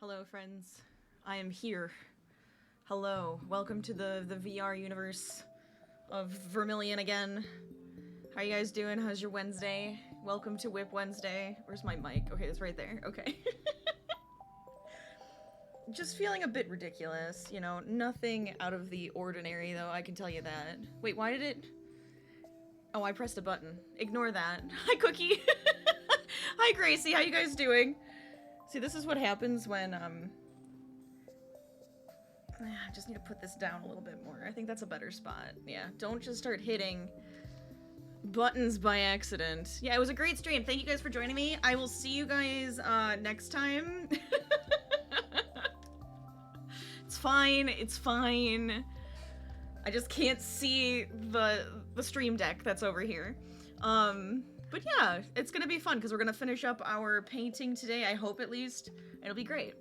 Hello, friends. I am here. Hello. Welcome to the VR universe of Vermillion again. How you guys doing? How's your Wednesday? Welcome to Whip Wednesday. Where's my mic? Okay, it's right there. Okay. Just feeling a bit ridiculous, you know. Nothing out of the ordinary, though, I can tell you that. Wait, why did it... Oh, I pressed a button. Ignore that. Hi, Cookie! Hi, Gracie. How you guys doing? See, this is what happens when, I just need to put this down a little bit more. I think that's a better spot. Yeah, don't just start hitting buttons by accident. Yeah, it was a great stream. Thank you guys for joining me. I will see you guys, next time. It's fine. It's fine. I just can't see the stream deck that's over here. But yeah, it's gonna be fun because we're gonna finish up our painting today, I hope at least. It'll be great.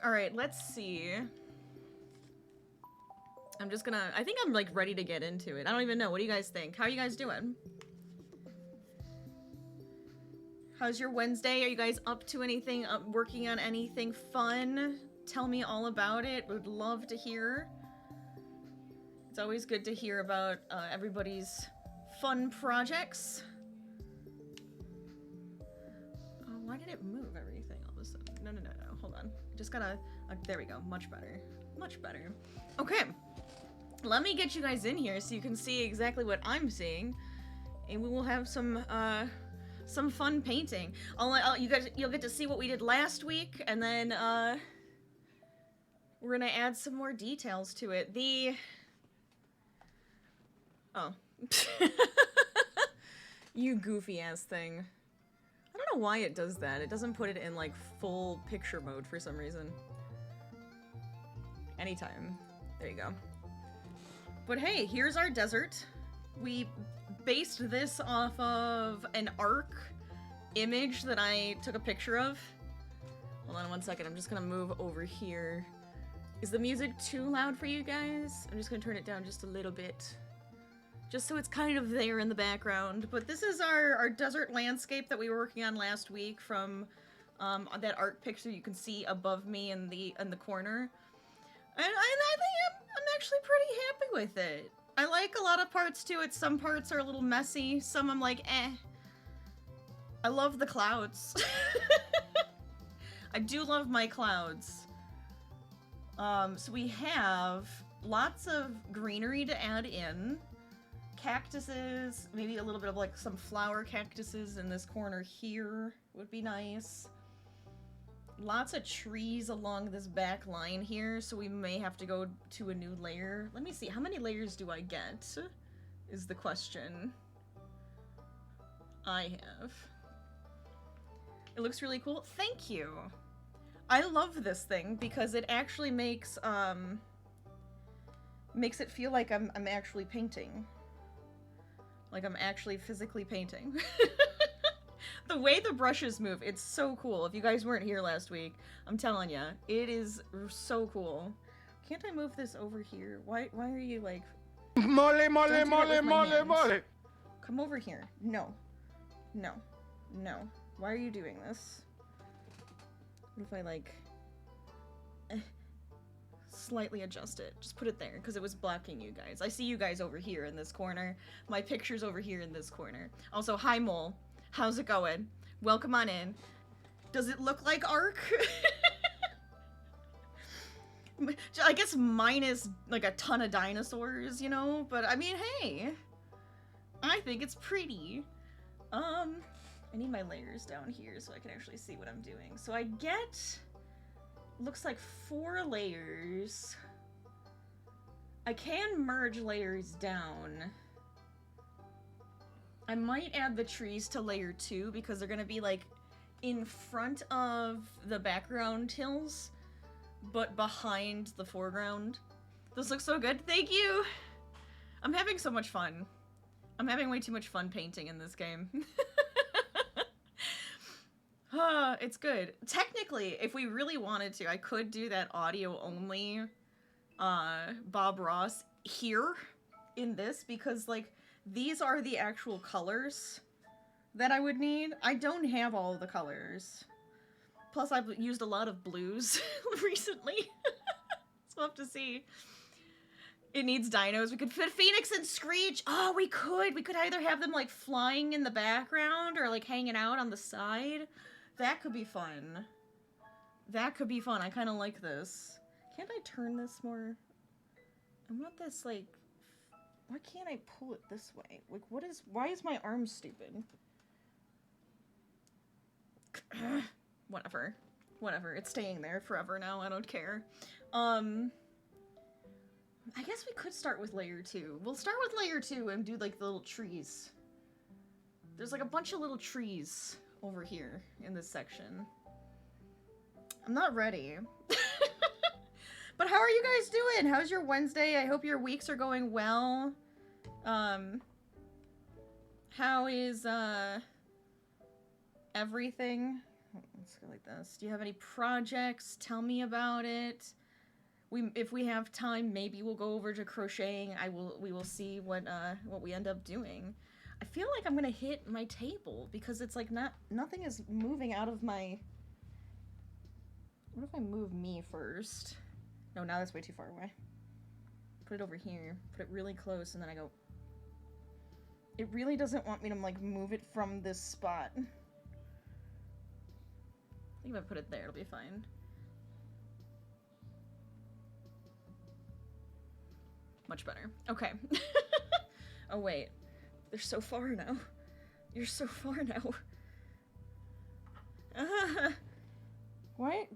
Alright, let's see. I think I'm like ready to get into it. I don't even know. What do you guys think? How are you guys doing? How's your Wednesday? Are you guys up to anything? Working on anything fun? Tell me all about it. Would love to hear. It's always good to hear about everybody's fun projects. Why did it move everything all of a sudden? No. Hold on. Just gotta... there we go. Much better. Much better. Okay. Let me get you guys in here so you can see exactly what I'm seeing. And we will have some fun painting. You'll get to see what we did last week, and then, we're gonna add some more details to it. Oh. You goofy ass thing. I don't know why it does that. It doesn't put it in like full picture mode for some reason. Anytime. There you go. But hey, here's our desert. We based this off of an ARC image that I took a picture of. Hold on one second. I'm just gonna move over here. Is the music too loud for you guys? I'm just gonna turn it down just a little bit. Just so it's kind of there in the background. But this is our desert landscape that we were working on last week from that art picture you can see above me in the corner. And I think I'm actually pretty happy with it. I like a lot of parts to it. Some parts are a little messy. Some I'm like, eh. I love the clouds. I do love my clouds. So we have lots of greenery to add in. Cactuses, maybe a little bit of like some flower cactuses in this corner here would be nice. Lots of trees along this back line here, so we may have to go to a new layer. Let me see, how many layers do I get? Is the question I have. It looks really cool. Thank you. I love this thing because it actually makes it feel like I'm actually painting. Like I'm actually physically painting. The way the brushes move, it's so cool. If you guys weren't here last week, I'm telling ya, it is so cool. Can't I move this over here? Why are you like... Mole. Come over here. No. Why are you doing this? What if I like... slightly adjust it. Just put it there, because it was blocking you guys. I see you guys over here in this corner. My picture's over here in this corner. Also, hi Mole. How's it going? Welcome on in. Does it look like ARC? I guess minus like a ton of dinosaurs, you know? But I mean, hey. I think it's pretty. I need my layers down here so I can actually see what I'm doing. So I get... looks like 4 layers. I can merge layers down. I might add the trees to layer 2 because they're gonna be like in front of the background hills, but behind the foreground. This looks so good. Thank you! I'm having so much fun. I'm having way too much fun painting in this game. It's good. Technically, if we really wanted to, I could do that audio only Bob Ross here in this, because like these are the actual colors that I would need. I don't have all of the colors. Plus, I've used a lot of blues recently. So we'll have to see. It needs dinos. We could fit Phoenix and Screech. Oh, we could. We could either have them, like, flying in the background or, like, hanging out on the side. That could be fun. That could be fun. I kind of like this. Can't I turn this more? I want this, like... Why can't I pull it this way? Like, what is... Why is my arm stupid? Whatever. Whatever. It's staying there forever now. I don't care. I guess we could start with layer 2. We'll start with layer 2 and do, like, the little trees. There's, like, a bunch of little trees over here in this section. I'm not ready. But how are you guys doing? How's your Wednesday? I hope your weeks are going well. How is, everything? Let's go like this. Do you have any projects? Tell me about it. If we have time, maybe we'll go over to crocheting. We will see what we end up doing. I feel like I'm gonna hit my table because it's like nothing is moving out of my... What if I move me first? No, now that's way too far away. Put it over here. Put it really close, and then I go... It really doesn't want me to, like, move it from this spot. I think if I put it there, it'll be fine. Much better. Okay. Oh, wait. They're so far now. You're so far now. Why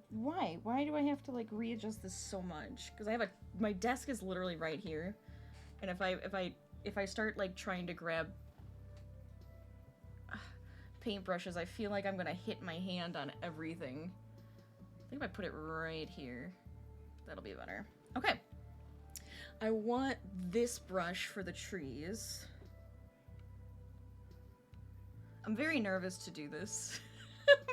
do I have to, like, readjust this so much? Because I have my desk is literally right here. And if I start, like, trying to grab paintbrushes, I feel like I'm gonna hit my hand on everything. I think if I put it right here, that'll be better. Okay. I want this brush for the trees. I'm very nervous to do this.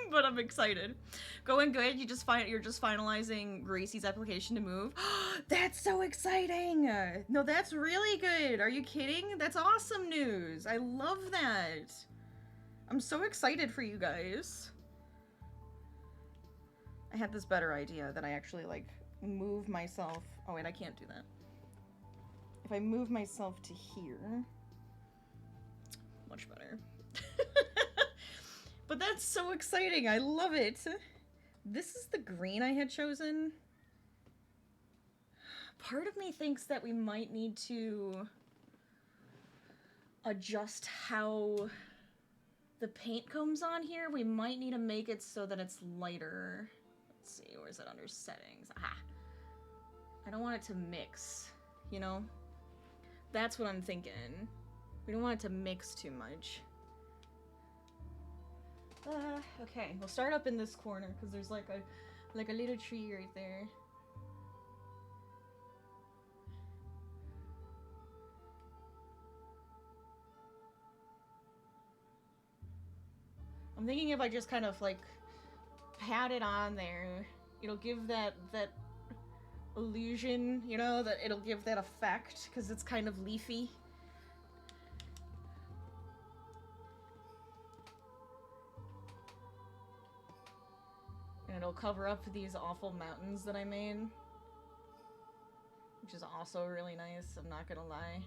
But I'm excited. Going good. You're just finalizing Gracie's application to move. That's so exciting! No, that's really good. Are you kidding? That's awesome news. I love that. I'm so excited for you guys. I had this better idea that I actually, like, move myself. Oh wait, I can't do that. If I move myself to here, much better. But that's so exciting. I love it. This is the green I had chosen. Part of me thinks that we might need to adjust how the paint comes on here. We might need to make it so that it's lighter. Let's see, where is it under settings? Aha. I don't want it to mix, you know? That's what I'm thinking. We don't want it to mix too much. Okay, we'll start up in this corner because there's like a little tree right there. I'm thinking if I just kind of like pat it on there, it'll give that illusion, you know, that it'll give that effect because it's kind of leafy. And it'll cover up these awful mountains that I made. Which is also really nice, I'm not gonna lie.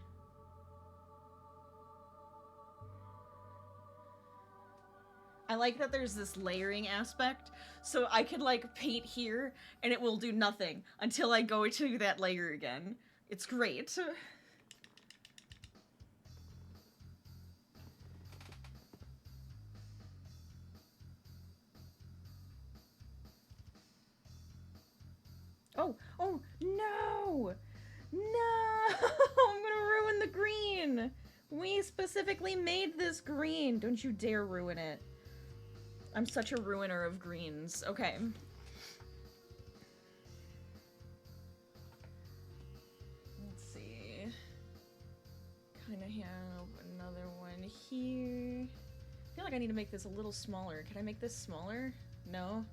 I like that there's this layering aspect, so I could like paint here and it will do nothing until I go to that layer again. It's great. Oh, no! No! I'm gonna ruin the green! We specifically made this green! Don't you dare ruin it. I'm such a ruiner of greens. Okay. Let's see. Kinda have another one here. I feel like I need to make this a little smaller. Can I make this smaller? No?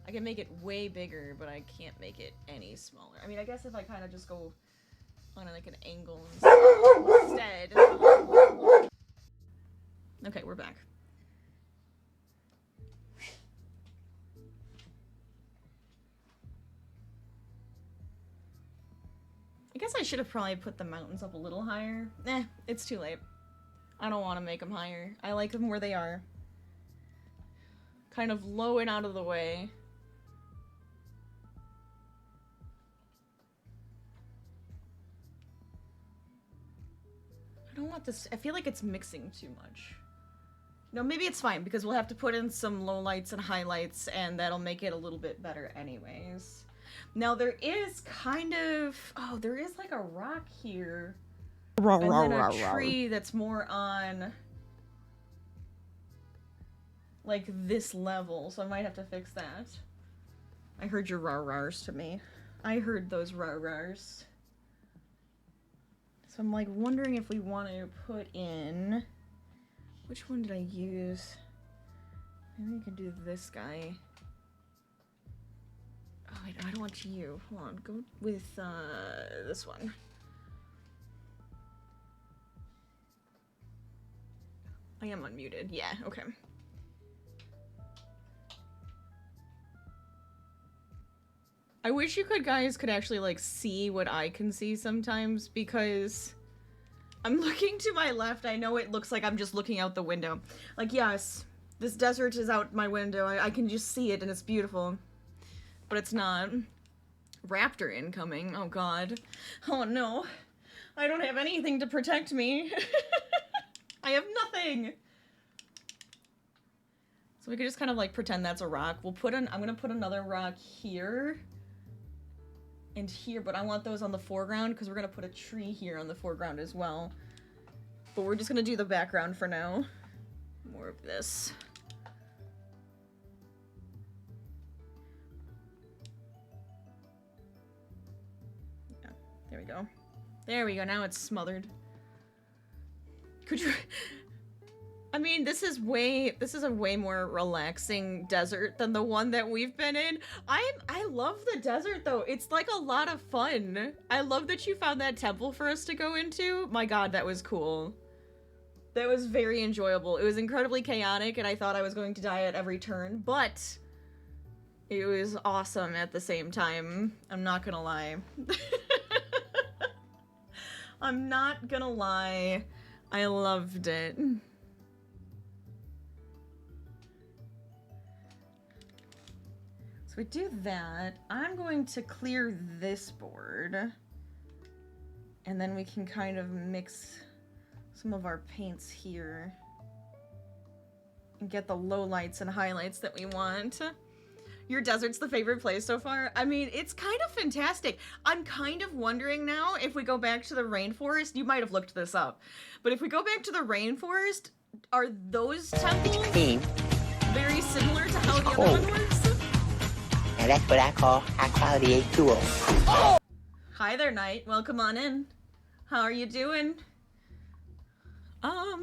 I can make it way bigger, but I can't make it any smaller. I mean, I guess if I kind of just go on like an angle instead. Okay, we're back. I should have probably put the mountains up a little higher. It's too late. I don't want to make them higher. I like them where they are. Kind of low and out of the way. I don't want this. I feel like it's mixing too much. No, maybe it's fine because we'll have to put in some lowlights and highlights and that'll make it a little bit better anyways. Now there is kind of, oh, there is like a rock here. And then a tree that's more on like this level, so I might have to fix that. I heard your rah-rahs to me. I heard those rah-rahs. So I'm like wondering if we want to put in, which one did I use? Maybe we can do this guy. Oh, I don't want you. Hold on, go with this one. I am unmuted. Yeah, okay. I wish you guys could actually like see what I can see sometimes because I'm looking to my left. I know it looks like I'm just looking out the window. Like, yes, this desert is out my window. I can just see it and it's beautiful. But it's not. Raptor incoming. Oh god. Oh no. I don't have anything to protect me. I have nothing. So we could just kind of like pretend that's a rock. We'll put I'm gonna put another rock here and here, but I want those on the foreground because we're gonna put a tree here on the foreground as well. But we're just gonna do the background for now. More of this. Yeah, there we go. There we go, now it's smothered. Could you... I mean, this is a way more relaxing desert than the one that we've been in. I love the desert though. It's like a lot of fun. I love that you found that temple for us to go into. My god, that was cool. That was very enjoyable. It was incredibly chaotic and I thought I was going to die at every turn, but it was awesome at the same time. I'm not gonna lie. I'm not gonna lie. I loved it. So we do that. I'm going to clear this board. And then we can kind of mix some of our paints here. And get the lowlights and highlights that we want. Your desert's the favorite place so far? I mean, it's kind of fantastic. I'm kind of wondering now if we go back to the rainforest. You might have looked this up. But if we go back to the rainforest, are those temples very similar to how the other one works? Now that's what I call high-quality H2O. Oh! Hi there, Knight. Welcome on in. How are you doing? I'll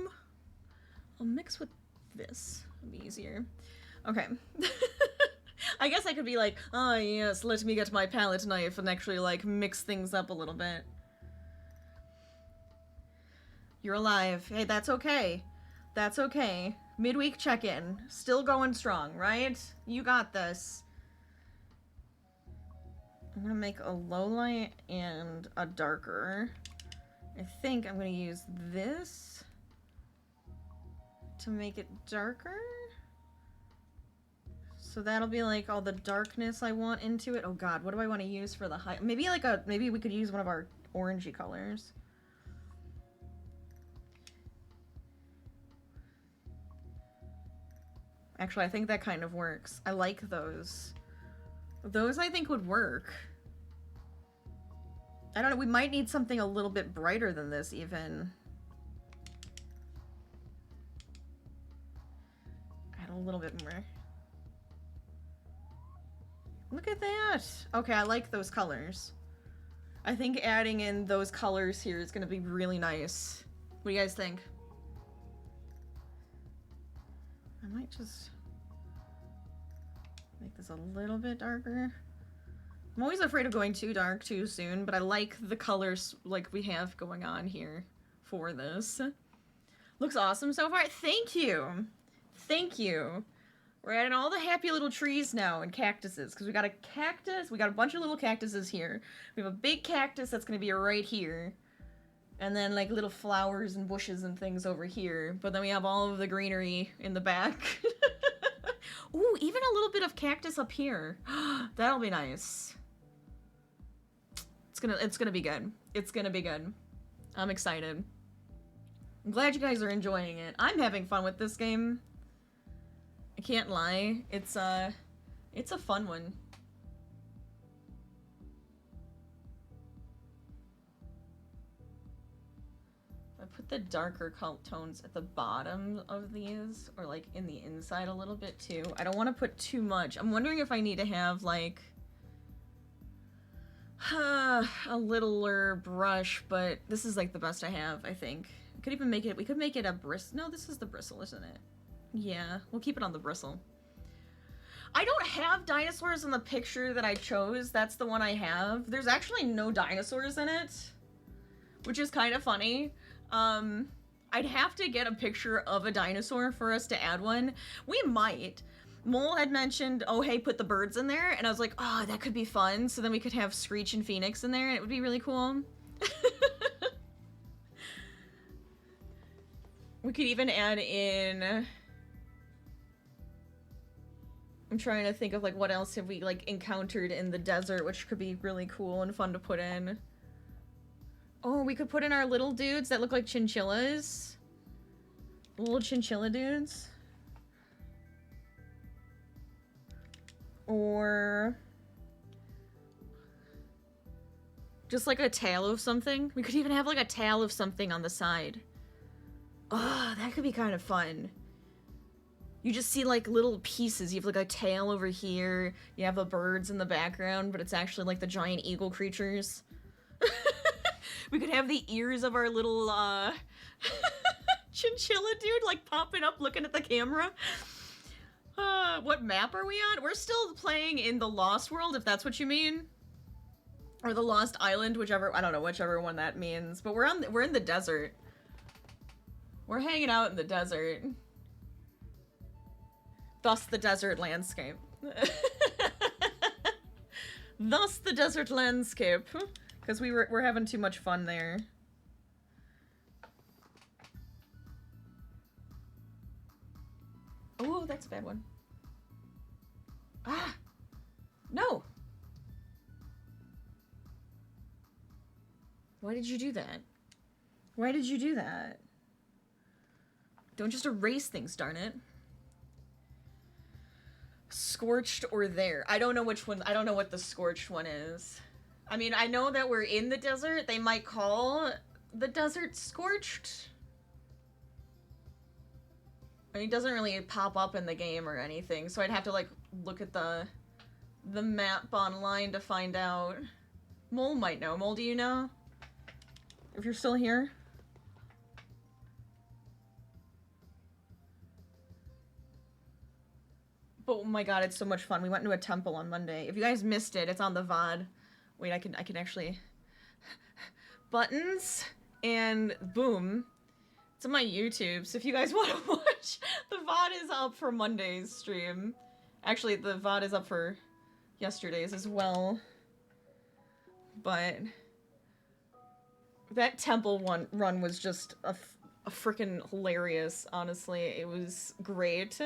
mix with this. It'll be easier. Okay. I guess I could be like, oh yes, let me get my palette knife and actually like mix things up a little bit. You're alive. Hey, that's okay. That's okay. Midweek check-in. Still going strong, right? You got this. I'm gonna make a low light and a darker. I think I'm gonna use this to make it darker. So that'll be like all the darkness I want into it. Oh god, what do I want to use for the high? Maybe like maybe we could use one of our orangey colors. Actually, I think that kind of works. I like those. Those I think would work. I don't know, we might need something a little bit brighter than this even. Add a little bit more. Look at that! Okay, I like those colors. I think adding in those colors here is gonna be really nice. What do you guys think? I might just make this a little bit darker. I'm always afraid of going too dark too soon, but I like the colors like we have going on here for this. Looks awesome so far. Thank you! Thank you! We're adding all the happy little trees now and cactuses, because we got a cactus, we got a bunch of little cactuses here. We have a big cactus that's going to be right here. And then, like, little flowers and bushes and things over here. But then we have all of the greenery in the back. Ooh, even a little bit of cactus up here. That'll be nice. It's gonna be good. It's gonna be good. I'm excited. I'm glad you guys are enjoying it. I'm having fun with this game. I can't lie. It's a fun one. I put the darker tones at the bottom of these, or like in the inside a little bit too. I don't want to put too much. I'm wondering if I need to have like a littler brush, but this is like the best I have, I think. We could even make it, we could make it a bristle. No, this is the bristle, isn't it? Yeah, we'll keep it on the bristle. I don't have dinosaurs in the picture that I chose. That's the one I have. There's actually no dinosaurs in it, which is kind of funny. I'd have to get a picture of a dinosaur for us to add one. We might. Mole had mentioned, oh, hey, put the birds in there. And I was like, oh, that could be fun. So then we could have Screech and Phoenix in there, and it would be really cool. We could even add in... I'm trying to think of, like, what else have we, like, encountered in the desert, which could be really cool and fun to put in. Oh, we could put in our little dudes that look like chinchillas. Little chinchilla dudes. Or... just, like, a tail of something. We could even have, like, a tail of something on the side. Oh, that could be kind of fun. You just see, like, little pieces. You have, like, a tail over here. You have the birds in the background, but it's actually, like, the giant eagle creatures. We could have the ears of our little, chinchilla dude, like, popping up looking at the camera. What map are we on? We're still playing in the Lost World, if that's what you mean. Or the Lost Island, whichever, I don't know, whichever one that means. But we're in the desert. We're hanging out in the desert. Thus the desert landscape. Thus the desert landscape. Because we're having too much fun there. Oh, that's a bad one. Ah! No! Why did you do that? Why did you do that? Don't just erase things, darn it. Scorched or there. I don't know which one. I don't know what the scorched one is. I mean, I know that we're in the desert. They might call the desert scorched. I mean, it doesn't really pop up in the game or anything, so I'd have to, like, look at the map online to find out. Mole might know. Mole, do you know? If you're still here? But oh my god, it's so much fun. We went to a temple on Monday. If you guys missed it, it's on the VOD. Wait, I can actually... buttons, and boom. It's on my YouTube, so if you guys want to watch, the VOD is up for Monday's stream. Actually, the VOD is up for yesterday's as well. But... that temple run was just a freaking hilarious, honestly. It was great.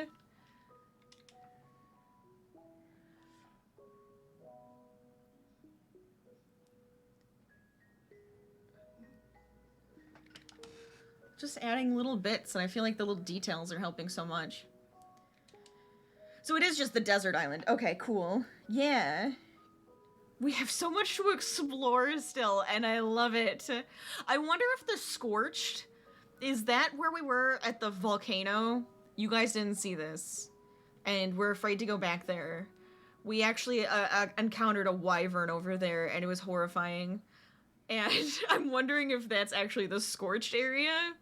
Just adding little bits, and I feel like the little details are helping so much. So it is just the desert island. Okay, cool. Yeah. We have so much to explore still, and I love it. I wonder if the Scorched, is that where we were at the volcano? You guys didn't see this, and we're afraid to go back there. We actually encountered a wyvern over there, and it was horrifying. And I'm wondering if that's actually the Scorched area.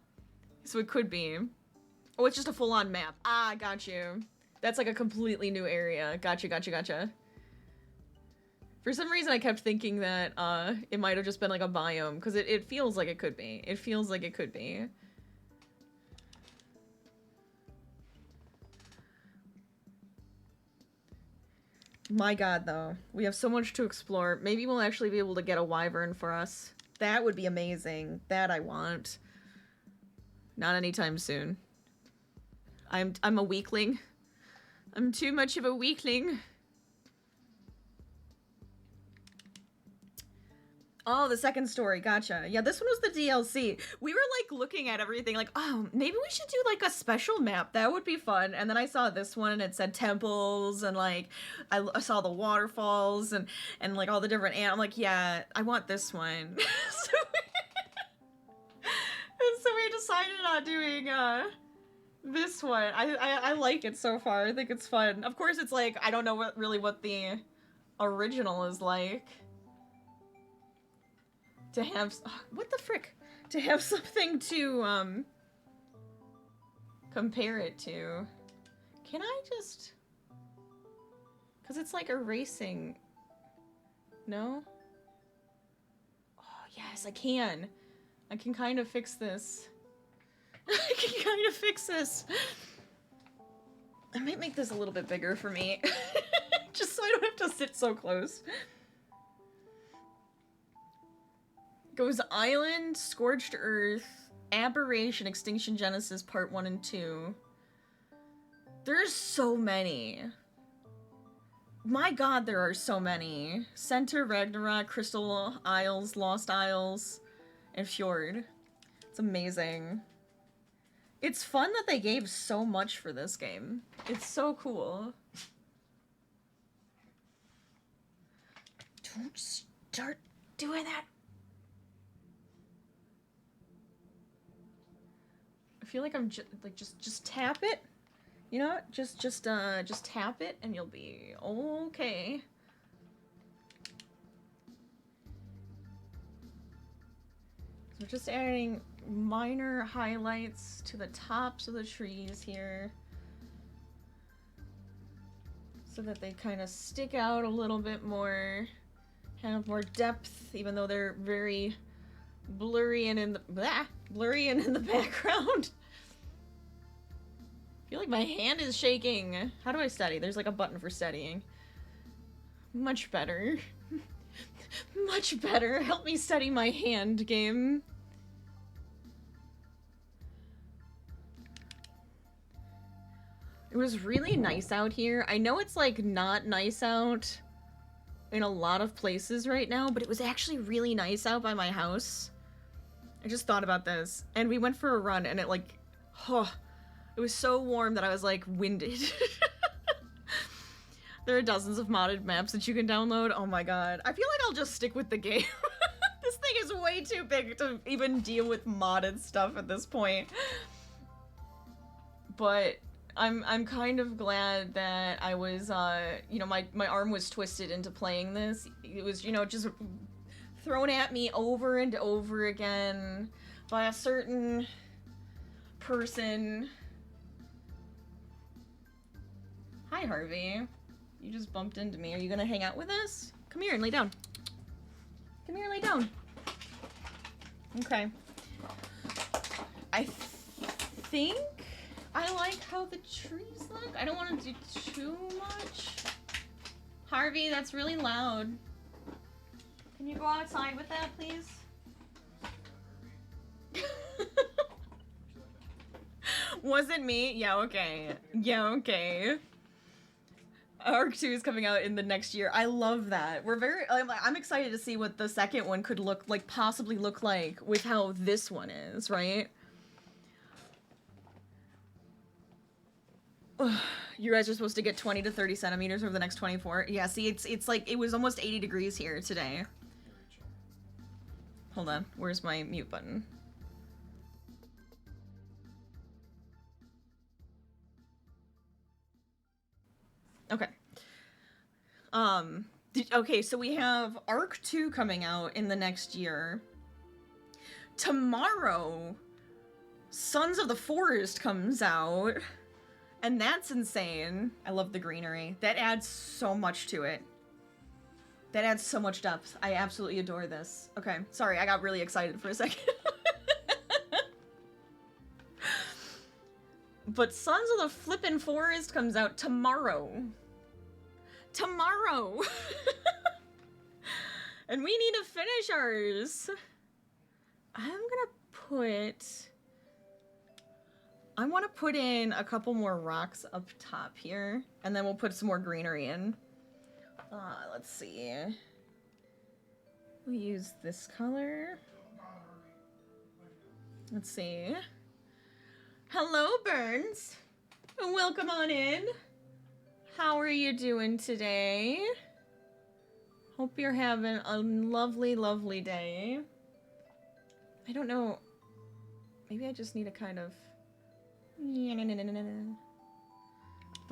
So it could be. Oh, it's just a full-on map. Ah, got you. That's like a completely new area. Gotcha, gotcha, gotcha. For some reason, I kept thinking that it might have just been like a biome, because it feels like it could be. It feels like it could be. My god, though. We have so much to explore. Maybe we'll actually be able to get a wyvern for us. That would be amazing. That I want. Not anytime soon. I'm a weakling. I'm too much of a weakling. Oh, the second story. Gotcha. Yeah, this one was the DLC. We were like looking at everything like, oh, maybe we should do like a special map. That would be fun. And then I saw this one and it said temples and like I saw the waterfalls and like all the different I'm like, yeah, I want this one. So we decided on doing this one. I like it so far. I think it's fun. Of course it's like I don't know what the original is like. To have what the frick? To have something to compare it to. Can I just, cuz it's like erasing. No? Oh, yes, I can. I can kind of fix this. I can kind of fix this. I might make this a little bit bigger for me. Just so I don't have to sit so close. Goes Island, Scorched Earth, Aberration, Extinction Genesis Part 1 and 2. There's so many. My god, there are so many. Center, Ragnarok, Crystal Isles, Lost Isles, and Fjord. It's amazing. It's fun that they gave so much for this game. It's so cool. Don't start doing that. I feel like I'm just tap it. You know what? Just tap it and you'll be okay. So we're just adding minor highlights to the tops of the trees here. So that they kind of stick out a little bit more. Have more depth, even though they're very blurry and in the background. I feel like my hand is shaking. How do I steady? There's like a button for steadying. Much better. Much better. Help me steady my hand, game. It was really nice out here. I know it's like not nice out in a lot of places right now, but it was actually really nice out by my house. I just thought about this, and we went for a run, and it like, it was so warm that I was like winded. There are dozens of modded maps that you can download. Oh my god. I feel like I'll just stick with the game. This thing is way too big to even deal with modded stuff at this point. But I'm kind of glad that I was, you know, my arm was twisted into playing this. It was, you know, just thrown at me over and over again by a certain person. Hi, Harvey. You just bumped into me. Are you gonna hang out with us? Come here and lay down. Come here and lay down. Okay. I think I like how the trees look. I don't want to do too much. Harvey, that's really loud. Can you go outside with that, please? Was it me? Yeah, okay. Yeah, okay. Arc 2 is coming out in the next year. I love that. I'm excited to see what the second one could look like, possibly look like, with how this one is, right? You guys are supposed to get 20 to 30 centimeters over the next 24. Yeah, see, it's like, it was almost 80 degrees here today. Hold on, where's my mute button? Okay. Okay, so we have Arc 2 coming out in the next year. Tomorrow, Sons of the Forest comes out. And that's insane. I love the greenery. That adds so much to it. That adds so much depth. I absolutely adore this. Okay, sorry, I got really excited for a second. But Sons of the Flippin' Forest comes out tomorrow. tomorrow. And we need to finish ours. I want to put in a couple more rocks up top here, and then we'll put some more greenery in. Let's see. We'll use this color. Let's see. Hello, Burns. Welcome on in. How are you doing today? Hope you're having a lovely, lovely day. I don't know. Maybe I just need a kind of... We're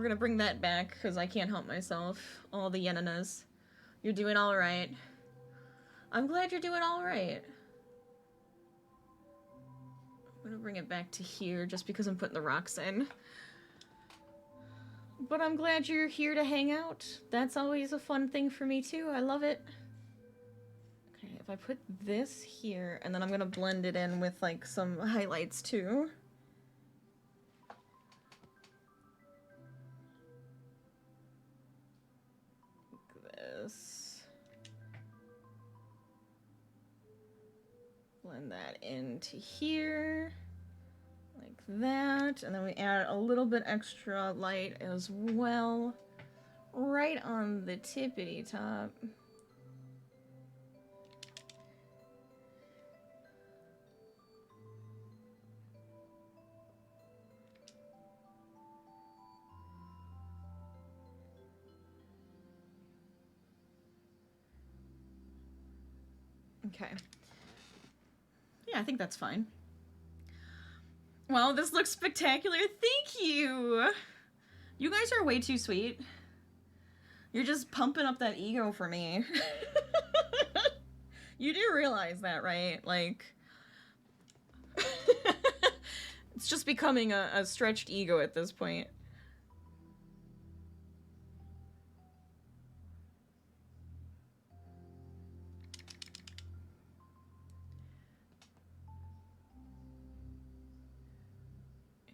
gonna bring that back because I can't help myself. All the yenanas. You're doing all right. I'm glad you're doing all right. I'm gonna bring it back to here just because I'm putting the rocks in. But I'm glad you're here to hang out. That's always a fun thing for me too. I love it. Okay, if I put this here, and then I'm gonna blend it in with like some highlights too. This. Blend that into here. Like that. And then we add a little bit extra light as well. Right on the tippity top. Okay. Yeah, I think that's fine. Well, this looks spectacular. Thank you. You guys are way too sweet. You're just pumping up that ego for me. You do realize that, right? Like, it's just becoming a stretched ego at this point.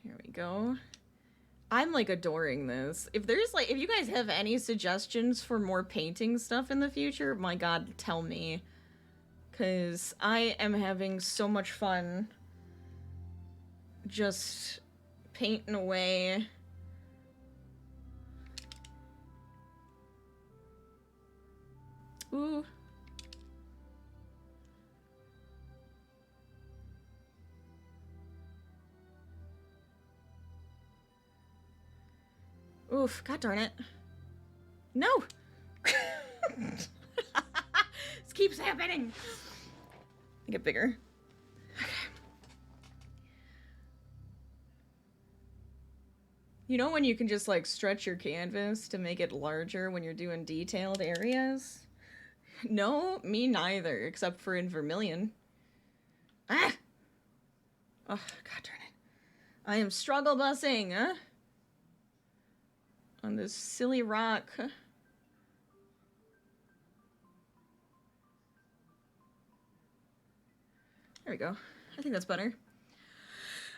Here we go. I'm like adoring this. If you guys have any suggestions for more painting stuff in the future, my god, tell me. 'Cause I am having so much fun just painting away. Ooh. Oof, god darn it. No! This keeps happening! Get bigger. Okay. You know when you can just like stretch your canvas to make it larger when you're doing detailed areas? No, me neither, except for in Vermillion. Ah! Oh, god darn it. I am struggle busing, huh? On this silly rock. There we go. I think that's better.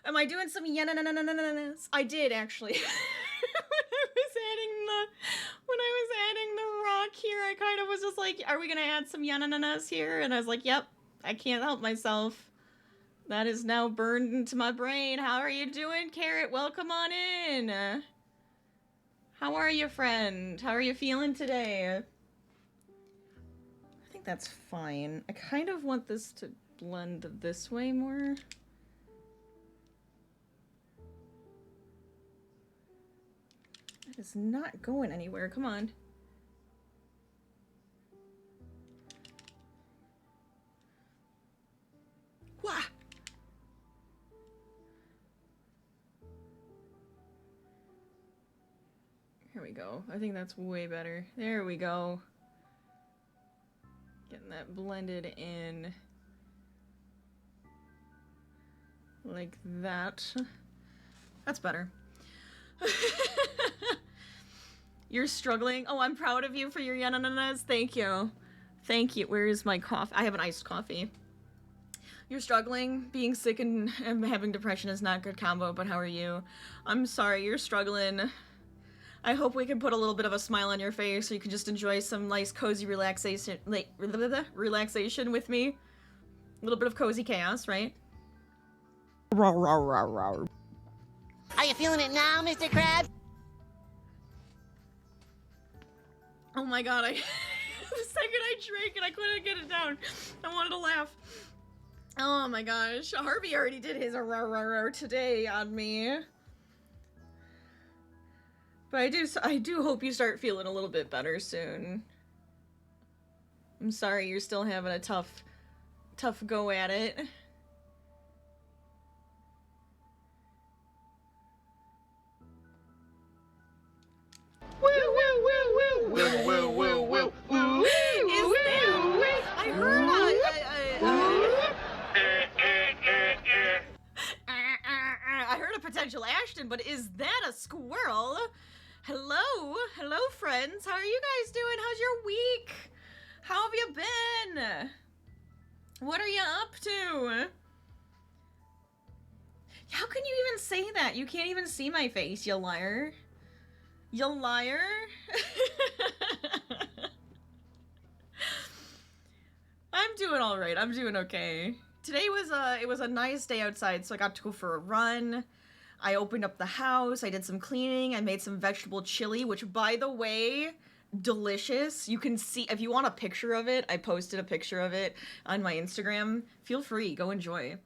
Am I doing some yenanas? I did actually. When I was adding the rock here, I kind of was just like, are we gonna add some yenanas here? And I was like, yep, I can't help myself. That is now burned into my brain. How are you doing, Carrot? Welcome on in. How are you, friend? How are you feeling today? I think that's fine. I kind of want this to blend this way more. It is not going anywhere. Come on. Wah! Here we go. I think that's way better. There we go. Getting that blended in. Like that. That's better. You're struggling? Oh, I'm proud of you for your yenanas. Thank you. Thank you. Where is my coffee? I have an iced coffee. You're struggling? Being sick and having depression is not a good combo, but how are you? I'm sorry, you're struggling. I hope we can put a little bit of a smile on your face so you can just enjoy some nice cozy relaxation, like, relaxation with me. A little bit of cozy chaos, right? Are you feeling it now, Mr. Krabs? Oh my god, the second I drank it, I couldn't get it down. I wanted to laugh. Oh my gosh, Harvey already did his today on me. But I do hope you start feeling a little bit better soon. I'm sorry you're still having a tough go at it. Woo, woo, woo, woo, woo, woo, woo, woo, woo. Is that? I heard I heard a potential Ashton, but is that a squirrel? Hello friends. How are you guys doing? How's your week? How have you been? What are you up to? How can you even say that? You can't even see my face, you liar. You liar. I'm doing all right. I'm doing okay. Today it was a nice day outside, so I got to go for a run. I opened up the house. I did some cleaning. I made some vegetable chili, which, by the way, delicious. You can see, if you want a picture of it, I posted a picture of it on my Instagram. Feel free, go enjoy.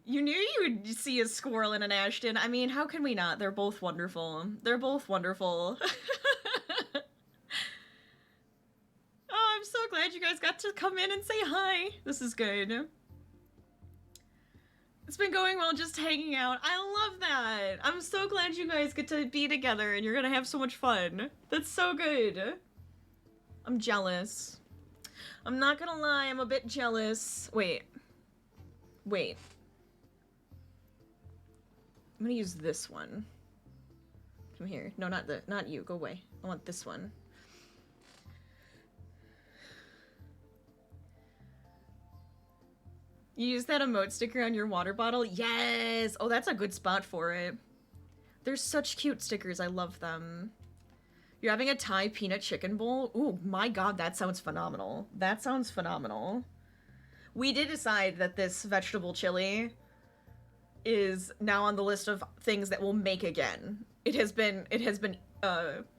You knew you would see a squirrel and an Ashton. I mean, how can we not? They're both wonderful. They're both wonderful. Oh, I'm so glad you guys got to come in and say hi. This is good. It's been going well just hanging out. I love that. I'm so glad you guys get to be together and you're gonna have so much fun. That's so good. I'm jealous. I'm not gonna lie, I'm a bit jealous. Wait. I'm gonna use this one. Come here. No, not you. Go away. I want this one. You use that emote sticker on your water bottle? Yes! Oh, that's a good spot for it. They're such cute stickers. I love them. You're having a Thai peanut chicken bowl? Ooh, my god, that sounds phenomenal. That sounds phenomenal. We did decide that this vegetable chili is now on the list of things that we'll make again. It has been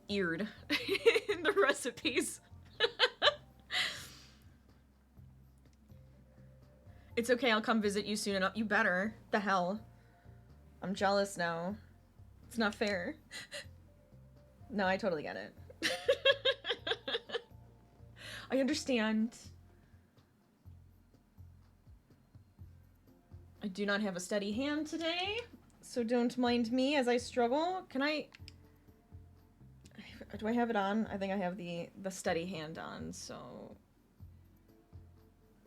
eared in the recipes. It's okay, I'll come visit you soon enough. You better. The hell. I'm jealous now. It's not fair. No, I totally get it. I understand. I do not have a steady hand today, so don't mind me as I struggle. Can I... Do I have it on? I think I have the steady hand on, so...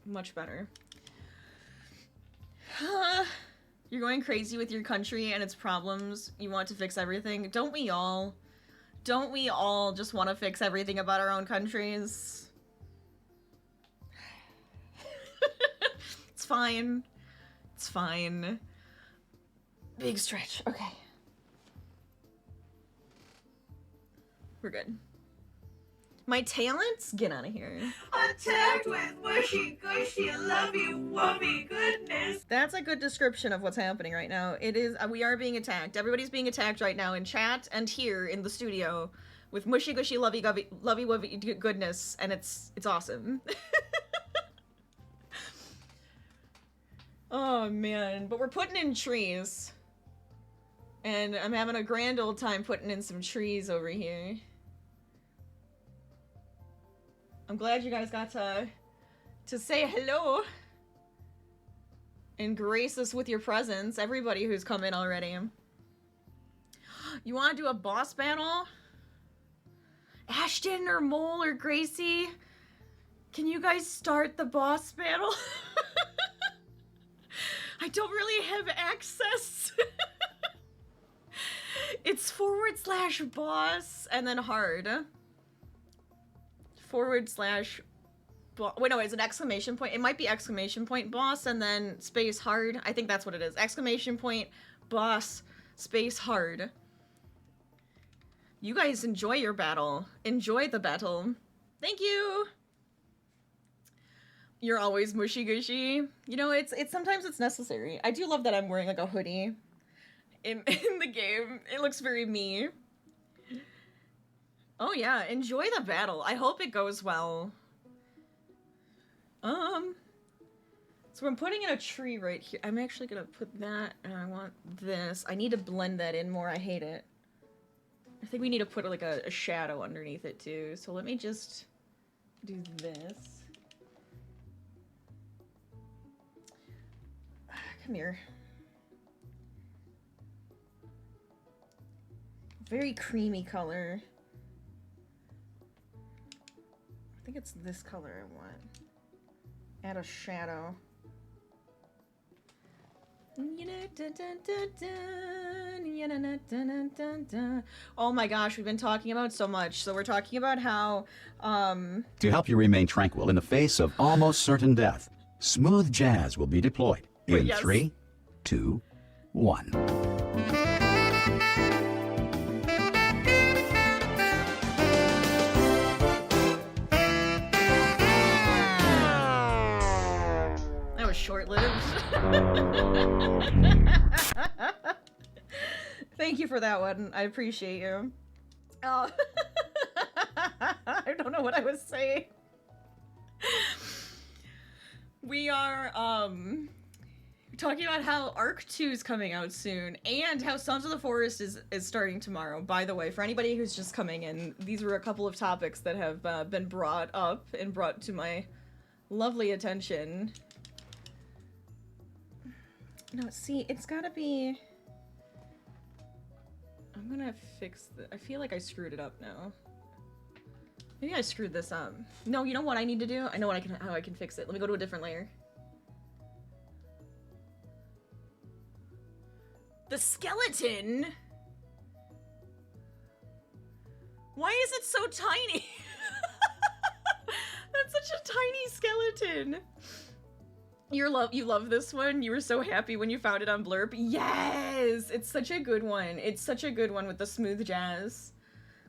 Much better. You're going crazy with your country and its problems. You want to fix everything. Don't we all? Don't we all just want to fix everything about our own countries? It's fine. It's fine. Big stretch. Okay. We're good. My talents? Get out of here. Attacked with mushy gushy lovey wummy goodness. That's a good description of what's happening right now. It is, we are being attacked. Everybody's being attacked right now in chat and here in the studio with mushy gushy lovey wummy goodness, and it's awesome. Oh man, but we're putting in trees. And I'm having a grand old time putting in some trees over here. I'm glad you guys got to say hello and grace us with your presence. Everybody who's come in already. You want to do a boss battle? Ashton or Mole or Gracie? Can you guys start the boss battle? I don't really have access. It's /boss and then hard. /. Wait, no, it's an exclamation point. It might be exclamation point boss and then space hard. I think that's what it is. Exclamation point boss space hard. You guys enjoy your battle. Enjoy the battle. Thank you. You're always mushy gushy. You know, it's sometimes it's necessary. I do love that I'm wearing like a hoodie in the game. It looks very me. Oh yeah, enjoy the battle. I hope it goes well. So I'm putting in a tree right here. I'm actually gonna put that, and I want this. I need to blend that in more. I hate it. I think we need to put like a shadow underneath it too. So let me just do this. Come here. Very creamy color. I think it's this color I want. Add a shadow. Oh my gosh, we've been talking about so much. So we're talking about how, To help you remain tranquil in the face of almost certain death, smooth jazz will be deployed in yes. 3, 2, 1. That was short-lived. Thank you for that one. I appreciate you. Oh. I don't know what I was saying. We are, talking about how Arc 2 is coming out soon, and how Sons of the Forest is starting tomorrow. By the way, for anybody who's just coming in, these were a couple of topics that have been brought up and brought to my lovely attention. No, see, it's gotta be... I'm gonna fix the... I feel like I screwed it up now. Maybe I screwed this up. No, you know what I need to do? I know how I can fix it. Let me go to a different layer. The skeleton? Why is it so tiny? That's such a tiny skeleton. You love this one? You were so happy when you found it on Blurb? Yes! It's such a good one. It's such a good one with the smooth jazz.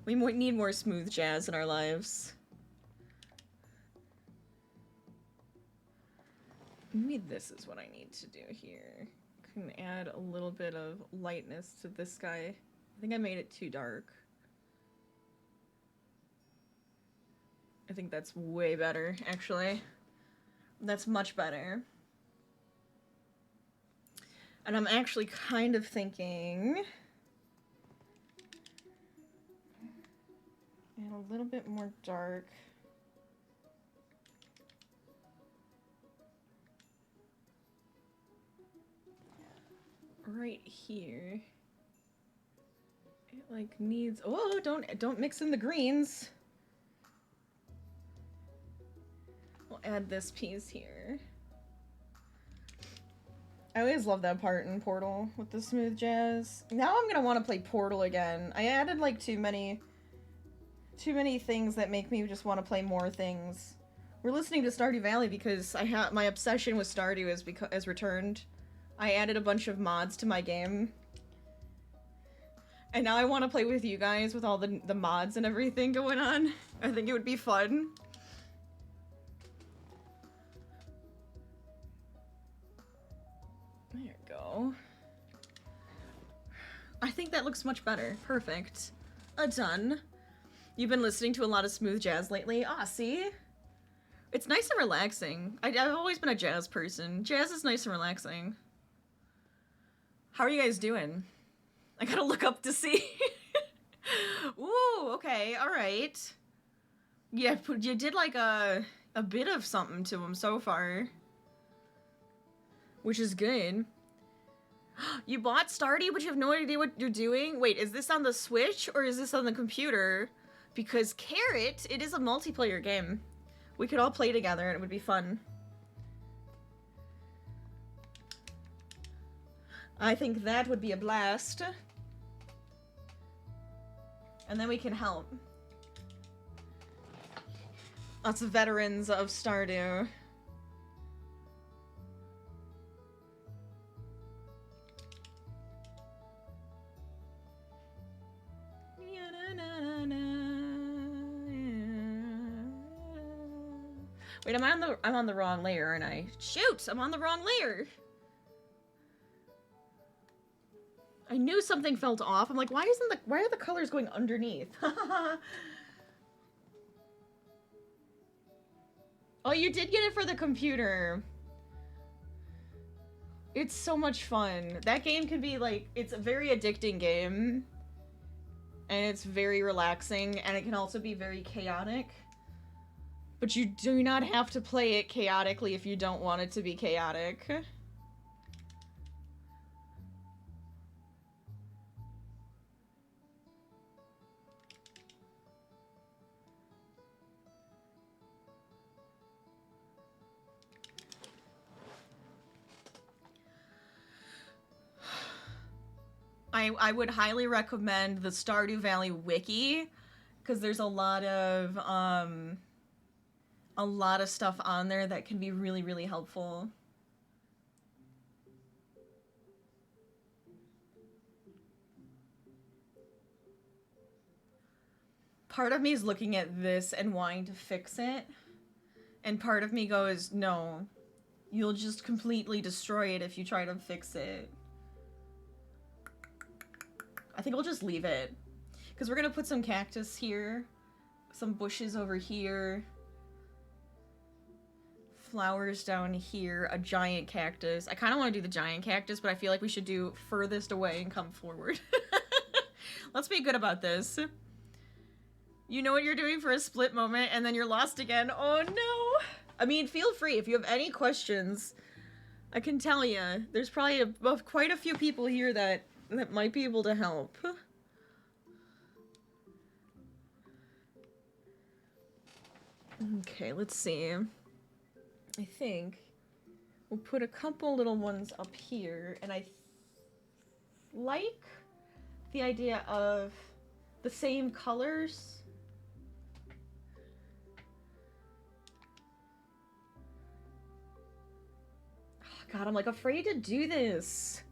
We need more smooth jazz in our lives. Maybe this is what I need to do here. Can add a little bit of lightness to this guy. I think I made it too dark. I think that's way better, actually. That's much better. And I'm actually kind of thinking... and a little bit more dark. Right here. It like needs... oh, don't mix in the greens. We'll add this piece here. I always love that part in Portal with the smooth jazz. Now I'm gonna want to play Portal again. I added like too many things that make me just want to play more things. We're listening to Stardew Valley because my obsession with Stardew has returned. I added a bunch of mods to my game. And now I want to play with you guys with all the mods and everything going on. I think it would be fun. There you go. I think that looks much better. Perfect. Done. You've been listening to a lot of smooth jazz lately. Ah, see? It's nice and relaxing. I've always been a jazz person. Jazz is nice and relaxing. How are you guys doing? I gotta look up to see. Ooh, okay, alright. Yeah, you did like a bit of something to him so far. Which is good. You bought Stardew, but you have no idea what you're doing? Wait, is this on the Switch or is this on the computer? Because Carrot, it is a multiplayer game. We could all play together and it would be fun. I think that would be a blast. And then we can help. Lots of veterans of Stardew. Wait, I'm on the wrong layer, aren't I? Shoot, I'm on the wrong layer. I knew something felt off. I'm like, why are the colors going underneath? Oh, you did get it for the computer. It's so much fun. That game can be like, it's a very addicting game. And it's very relaxing, and it can also be very chaotic. But you do not have to play it chaotically if you don't want it to be chaotic. I would highly recommend the Stardew Valley wiki, because there's a lot of stuff on there that can be really, really helpful. Part of me is looking at this and wanting to fix it, and part of me goes, no, you'll just completely destroy it if you try to fix it. I think we'll just leave it. Because we're going to put some cactus here. Some bushes over here. Flowers down here. A giant cactus. I kind of want to do the giant cactus, but I feel like we should do furthest away and come forward. Let's be good about this. You know what you're doing for a split moment, and then you're lost again. Oh no! I mean, feel free. If you have any questions, I can tell you. There's probably quite a few people here that might be able to help. Okay, let's see. I think we'll put a couple little ones up here, and I like the idea of the same colors. Oh, God, I'm like afraid to do this.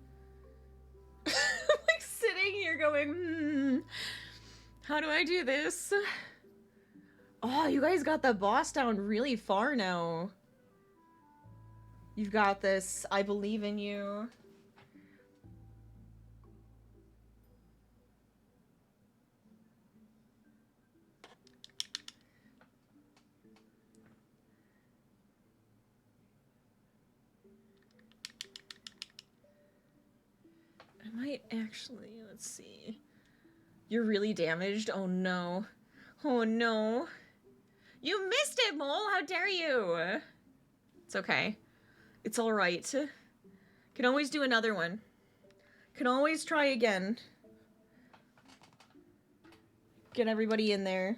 Like sitting here going, how do I do this? Oh, you guys got the boss down really far now. You've got this. I believe in you. I might actually, let's see. You're really damaged? Oh no. Oh no. You missed it, Mole! How dare you! It's okay. It's alright. Can always do another one. Can always try again. Get everybody in there.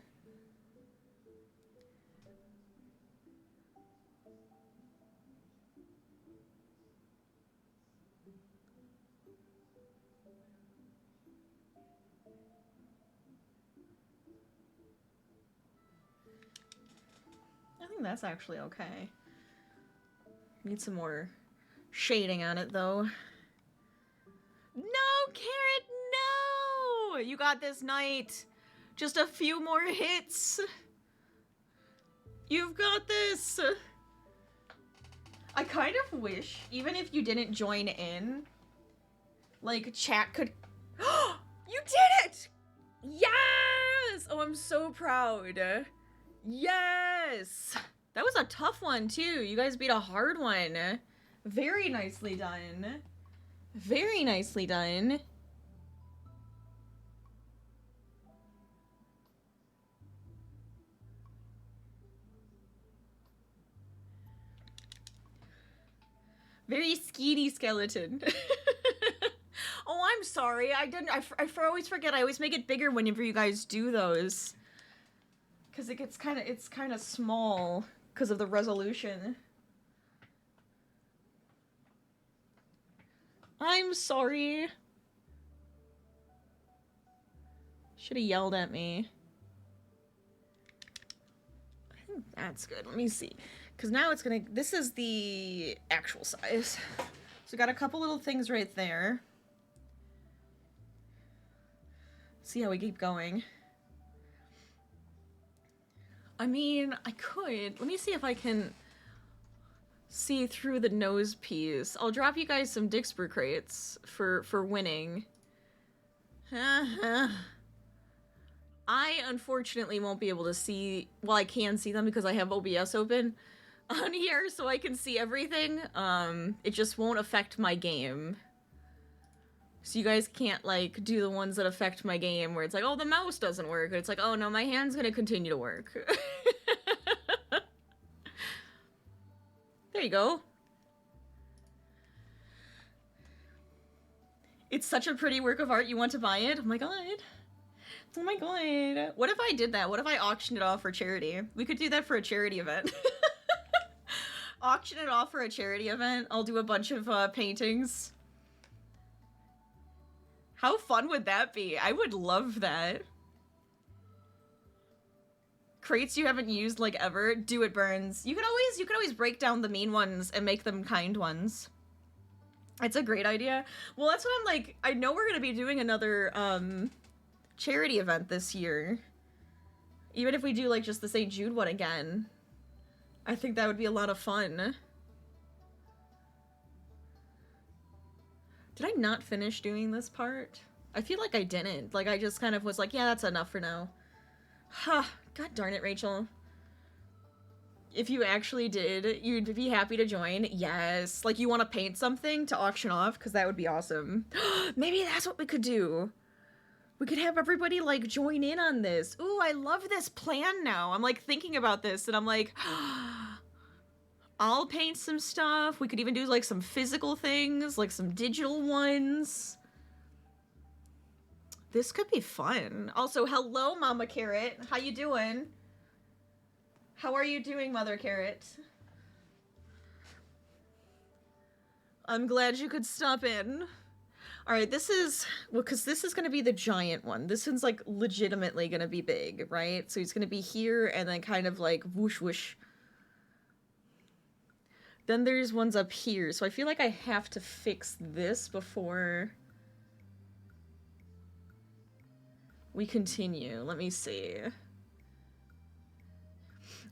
I think that's actually okay. Need some more shading on it, though. No, Carrot, no! You got this, Knight. Just a few more hits. You've got this. I kind of wish, even if you didn't join in, like, chat could... You did it! Yes! Oh, I'm so proud. Yes! That was a tough one, too. You guys beat a hard one. Very nicely done. Very nicely done. Very skinny skeleton. Oh, I'm sorry. I always forget. I always make it bigger whenever you guys do those. Because it gets it's kind of small because of the resolution. I'm sorry. Should have yelled at me. I think that's good. Let me see. Because now it's gonna... This is the actual size. So we got a couple little things right there. See how we keep going. I mean, I could. Let me see if I can see through the nose piece. I'll drop you guys some Dixper crates for winning. I unfortunately won't be able to see, well, I can see them because I have OBS open on here so I can see everything. It just won't affect my game. So you guys can't, like, do the ones that affect my game where it's like, oh, the mouse doesn't work. It's like, oh, no, my hand's gonna continue to work. There you go. It's such a pretty work of art, you want to buy it? Oh my god. Oh my god. What if I did that? What if I auctioned it off for charity? We could do that for a charity event. Auction it off for a charity event. I'll do a bunch of paintings. How fun would that be? I would love that. Crates you haven't used like ever? Do it, Burns. You can always break down the mean ones and make them kind ones. It's a great idea. Well, that's what I'm like. I know we're gonna be doing another charity event this year. Even if we do like just the St. Jude one again. I think that would be a lot of fun. Did I not finish doing this part? I feel like I didn't. Like, I just kind of was like, yeah, that's enough for now. Huh. God darn it, Rachel. If you actually did, you'd be happy to join. Yes. Like, you want to paint something to auction off? Because that would be awesome. Maybe that's what we could do. We could have everybody, like, join in on this. Ooh, I love this plan now. I'm, like, thinking about this, and I'm like... I'll paint some stuff. We could even do, like, some physical things, like some digital ones. This could be fun. Also, hello, Mama Carrot. How you doing? How are you doing, Mother Carrot? I'm glad you could stop in. Alright, this is... Well, because this is going to be the giant one. This one's, like, legitimately going to be big, right? So he's going to be here and then kind of, like, whoosh whoosh. Then there's ones up here, so I feel like I have to fix this before we continue. Let me see.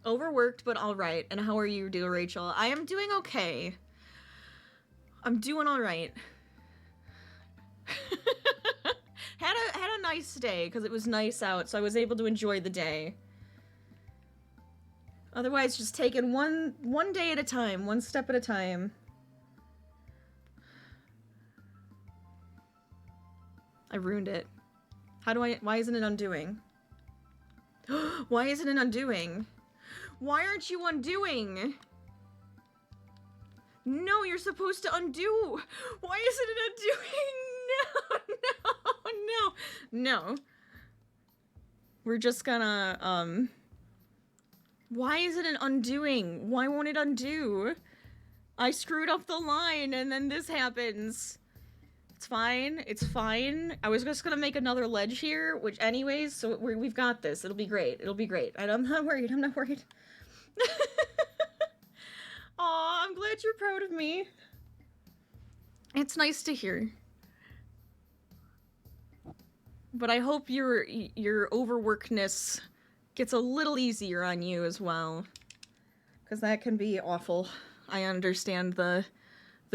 Overworked, but alright. And how are you doing, Rachel? I am doing okay. I'm doing alright. had a nice day, because it was nice out, so I was able to enjoy the day. Otherwise, just taking one day at a time, one step at a time. I ruined it. Why isn't it undoing? Why isn't it undoing? Why aren't you undoing? No, you're supposed to undo. Why isn't it undoing? No. We're just gonna, why isn't it undoing? Why won't it undo? I screwed up the line and then this happens. It's fine. It's fine. I was just gonna make another ledge here, which anyways, so we've got this. It'll be great. It'll be great. I'm not worried. I'm not worried. Aw, I'm glad you're proud of me. It's nice to hear. But I hope your overworkedness gets a little easier on you as well. Because that can be awful. I understand the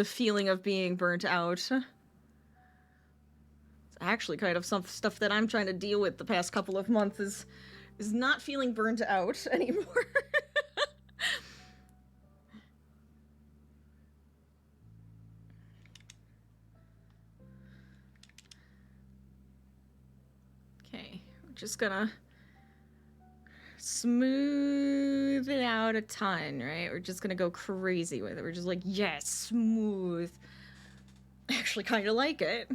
feeling of being burnt out. It's actually kind of some stuff that I'm trying to deal with the past couple of months is not feeling burnt out anymore. Okay, we're just gonna smooth it out a ton, right? We're just gonna go crazy with it. We're just like, yes, smooth. I actually kind of like it.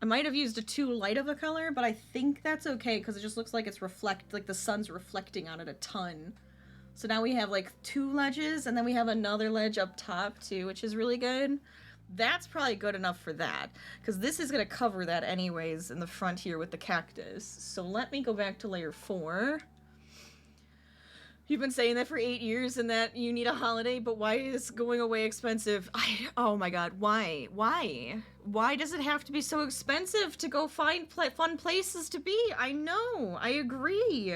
I might have used a too light of a color, but I think that's okay because it just looks like it's like the sun's reflecting on it a ton. So now we have like 2 ledges and then we have another ledge up top too, which is really good. That's probably good enough for that because this is going to cover that anyways in the front here with the cactus. So let me go back to layer 4. You've been saying that for 8 years and that you need a holiday, but why is going away expensive? Oh my god, why? Why? Why does it have to be so expensive to go find fun places to be? I know, I agree.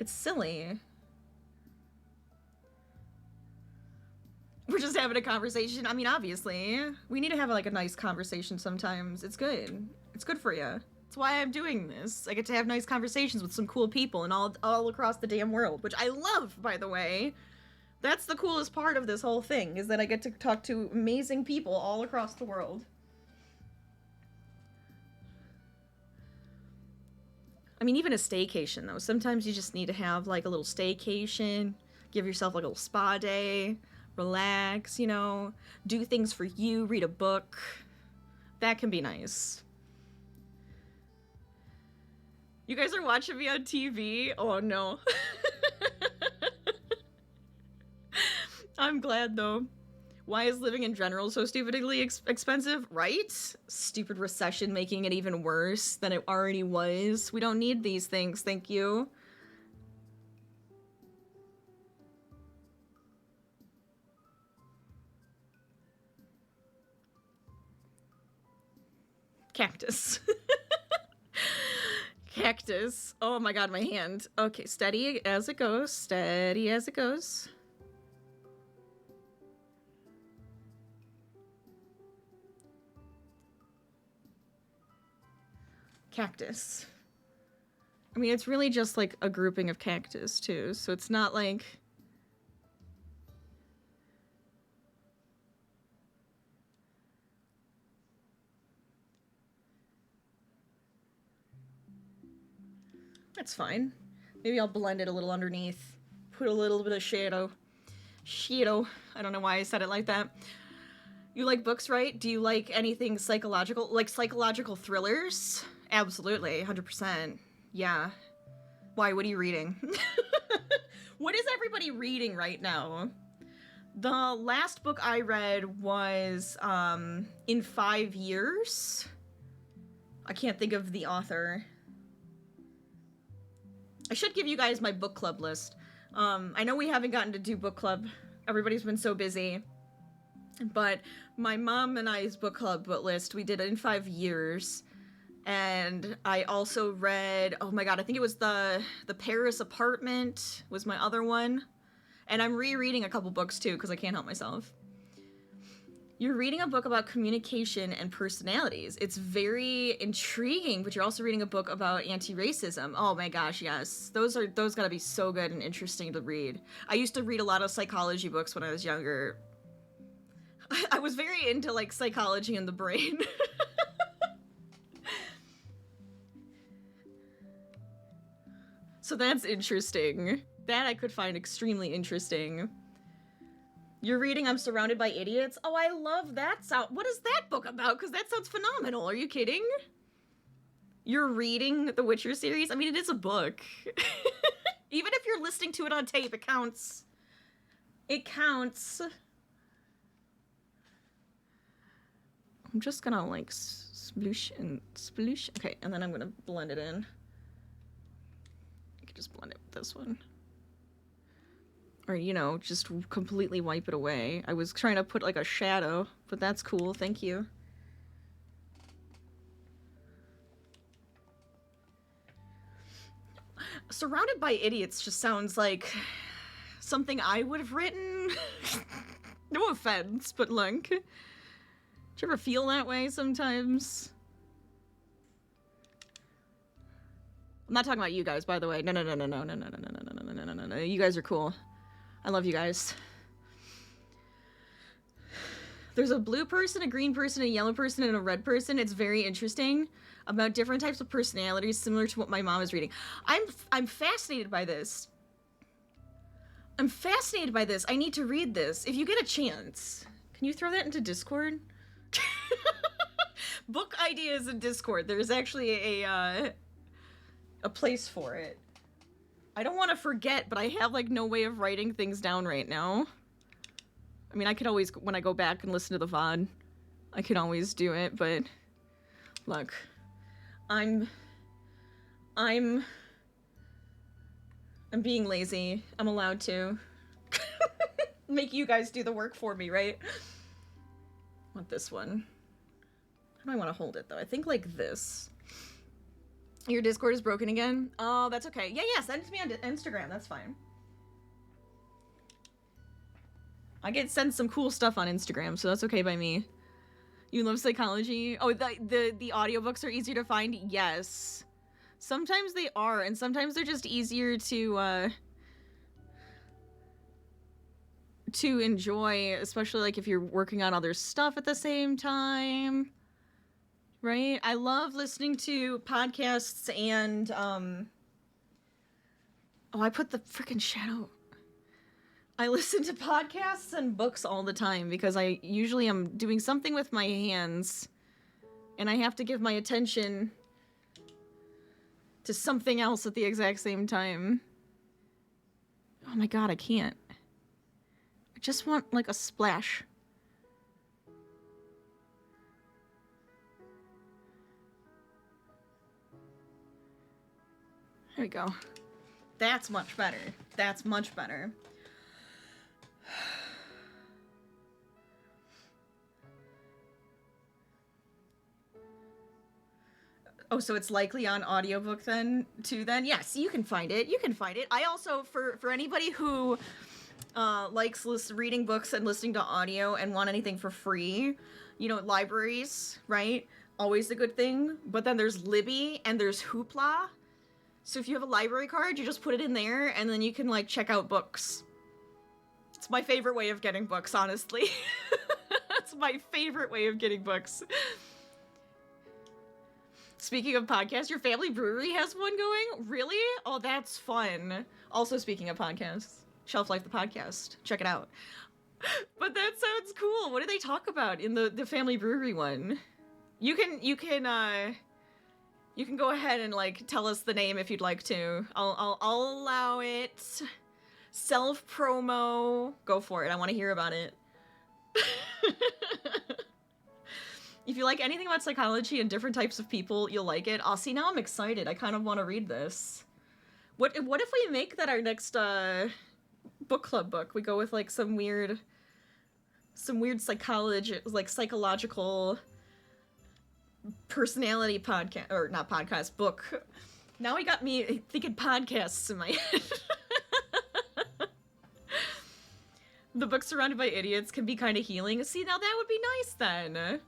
It's silly. We're just having a conversation. I mean, obviously, we need to have like a nice conversation sometimes. It's good. It's good for you. That's why I'm doing this. I get to have nice conversations with some cool people and all across the damn world, which I love, by the way. That's the coolest part of this whole thing, is that I get to talk to amazing people all across the world. I mean, even a staycation, though. Sometimes you just need to have, like, a little staycation, give yourself, like, a little spa day, relax, you know, do things for you, read a book. That can be nice. You guys are watching me on TV? Oh, no. I'm glad, though. Why is living in general so stupidly expensive? Right? Stupid recession making it even worse than it already was. We don't need these things, thank you. Cactus. Cactus. Oh my god, my hand. Okay, steady as it goes. Steady as it goes. Cactus. I mean, it's really just like a grouping of cactus, too, so it's not like... That's fine. Maybe I'll blend it a little underneath. Put a little bit of shadow. Shadow. I don't know why I said it like that. You like books, right? Do you like anything psychological? Like psychological thrillers? Absolutely. 100%. Yeah. Why? What are you reading? What is everybody reading right now? The last book I read was, In 5 Years. I can't think of the author. I should give you guys my book club list. I know we haven't gotten to do book club. Everybody's been so busy. But my mom and I's book club list, we did it in 5 years. And I also read, oh my god, I think it was the Paris Apartment was my other one. And I'm rereading a couple books too, because I can't help myself. You're reading a book about communication and personalities. It's very intriguing, but you're also reading a book about anti-racism. Oh my gosh, yes. Those gotta be so good and interesting to read. I used to read a lot of psychology books when I was younger. I was very into, like, psychology and the brain. So that's interesting. That I could find extremely interesting. You're reading I'm Surrounded by Idiots? Oh, I love that sound. What is that book about? Because that sounds phenomenal. Are you kidding? You're reading the Witcher series? I mean, it is a book. Even if you're listening to it on tape, it counts. It counts. I'm just gonna, like, sploosh and sploosh. Okay, and then I'm gonna blend it in. I can just blend it with this one. Or, you know, just completely wipe it away. I was trying to put, like, a shadow, but that's cool, thank you. Surrounded by Idiots just sounds like something I would have written. No offense, but, like, do you ever feel that way sometimes? I'm not talking about you guys, by the way. No. You guys are cool. I love you guys. There's a blue person, a green person, a yellow person, and a red person. It's very interesting about different types of personalities, similar to what my mom is reading. I'm fascinated by this. I'm fascinated by this. I need to read this. If you get a chance, can you throw that into Discord? Book ideas in Discord. There's actually a place for it. I don't want to forget, but I have, like, no way of writing things down right now. I mean, I could always, when I go back and listen to the VOD, I can always do it, but look, I'm being lazy. I'm allowed to. Make you guys do the work for me, right? I want this one. How do I want to hold it, though? I think like this. Your Discord is broken again? Oh, that's okay. Yeah, send it to me on Instagram. That's fine. I get sent some cool stuff on Instagram, so that's okay by me. You love psychology? Oh, the audiobooks are easier to find? Yes. Sometimes they are, and sometimes they're just easier to enjoy, especially like if you're working on other stuff at the same time. Right? I love listening to podcasts and oh, I put the freaking shadow. I listen to podcasts and books all the time because I usually am doing something with my hands and I have to give my attention to something else at the exact same time. Oh my god, I can't. I just want like a splash. There we go. That's much better. That's much better. Oh, so it's likely on audiobook then, too, then? Yes, you can find it. You can find it. I also, for anybody who likes reading books and listening to audio and want anything for free, you know, libraries, right? Always a good thing. But then there's Libby and there's Hoopla. So if you have a library card, you just put it in there and then you can, like, check out books. It's my favorite way of getting books, honestly. That's my favorite way of getting books. Speaking of podcasts, your family brewery has one going? Really? Oh, that's fun. Also, speaking of podcasts, Shelf Life the podcast. Check it out. But that sounds cool. What do they talk about in the family brewery one? You can go ahead and like tell us the name if you'd like to. I'll allow it. Self promo. Go for it. I want to hear about it. If you like anything about psychology and different types of people, you'll like it. Oh, see, now I'm excited. I kind of want to read this. What if we make that our next book club book? We go with like some weird psychological personality podcast, or not podcast, book. Now he got me thinking podcasts in my head. The book Surrounded by Idiots can be kind of healing. See, now that would be nice then.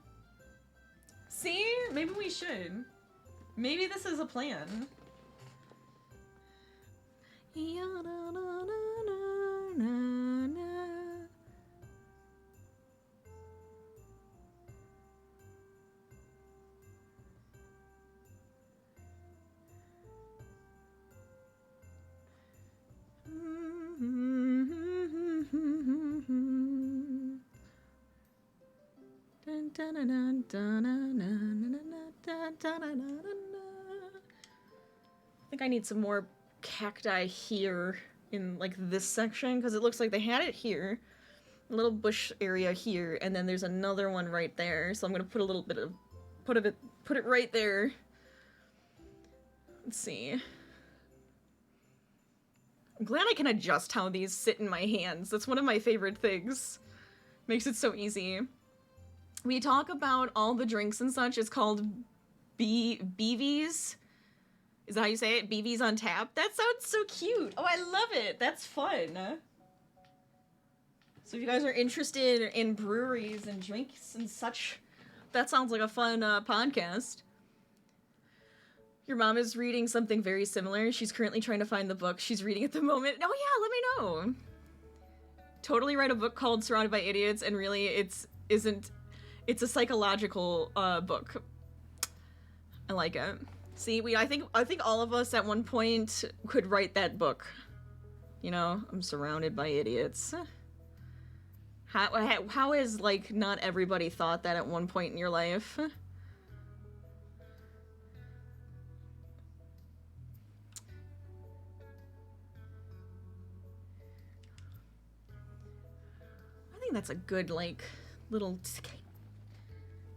See? Maybe we should. Maybe this is a plan. I think I need some more cacti here in like this section because it looks like they had it here, a little bush area here, and then there's another one right there. So I'm gonna put a little bit of put it right there. Let's see. I'm glad I can adjust how these sit in my hands. That's one of my favorite things. Makes it so easy. We talk about all the drinks and such. It's called BVs. Is that how you say it? BVs on tap? That sounds so cute. Oh, I love it. That's fun. So if you guys are interested in breweries and drinks and such, that sounds like a fun podcast. Your mom is reading something very similar. She's currently trying to find the book she's reading at the moment. Oh yeah, let me know. Totally write a book called Surrounded by Idiots, and really it's a psychological book. I like it. See, I think all of us at one point could write that book. You know, I'm surrounded by idiots. How is like not everybody thought that at one point in your life? I think that's a good like little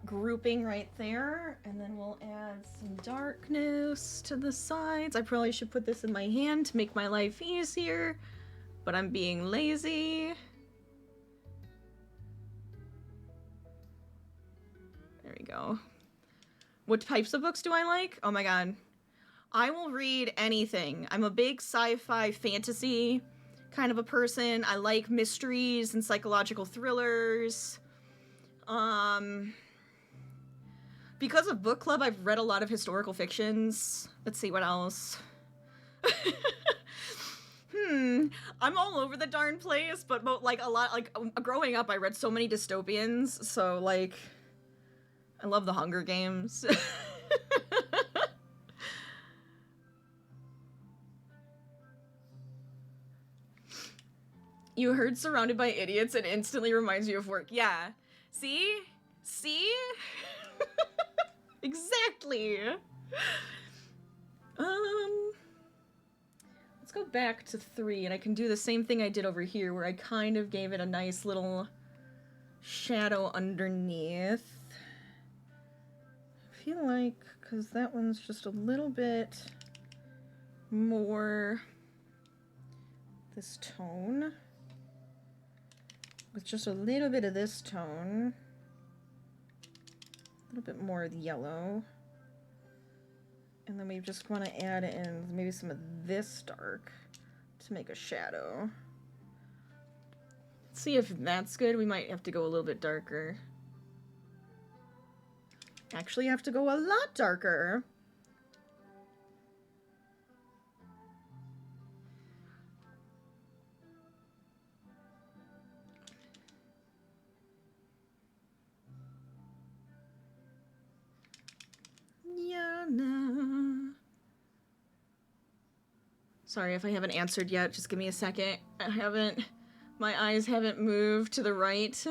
grouping right there, and then we'll add some darkness to the sides. I probably should put this in my hand to make my life easier, but I'm being lazy. There we go. What types of books do I like? Oh my god. I will read anything. I'm a big sci-fi fantasy kind of a person. I like mysteries and psychological thrillers. Because of book club, I've read a lot of historical fictions. Let's see what else. I'm all over the darn place, but like a lot, like growing up, I read so many dystopians. So like, I love the Hunger Games. You heard surrounded by idiots and instantly reminds you of work. Yeah. See? See? Exactly. Let's go back to 3 and I can do the same thing I did over here where I kind of gave it a nice little shadow underneath. I feel like, because that one's just a little bit more this tone. With just a little bit of this tone. A little bit more of the yellow. And then we just want to add in maybe some of this dark to make a shadow. Let's see if that's good. We might have to go a little bit darker. Actually have to go a lot darker. Yana. Sorry if I haven't answered yet. Just give me a second. My eyes haven't moved to the right.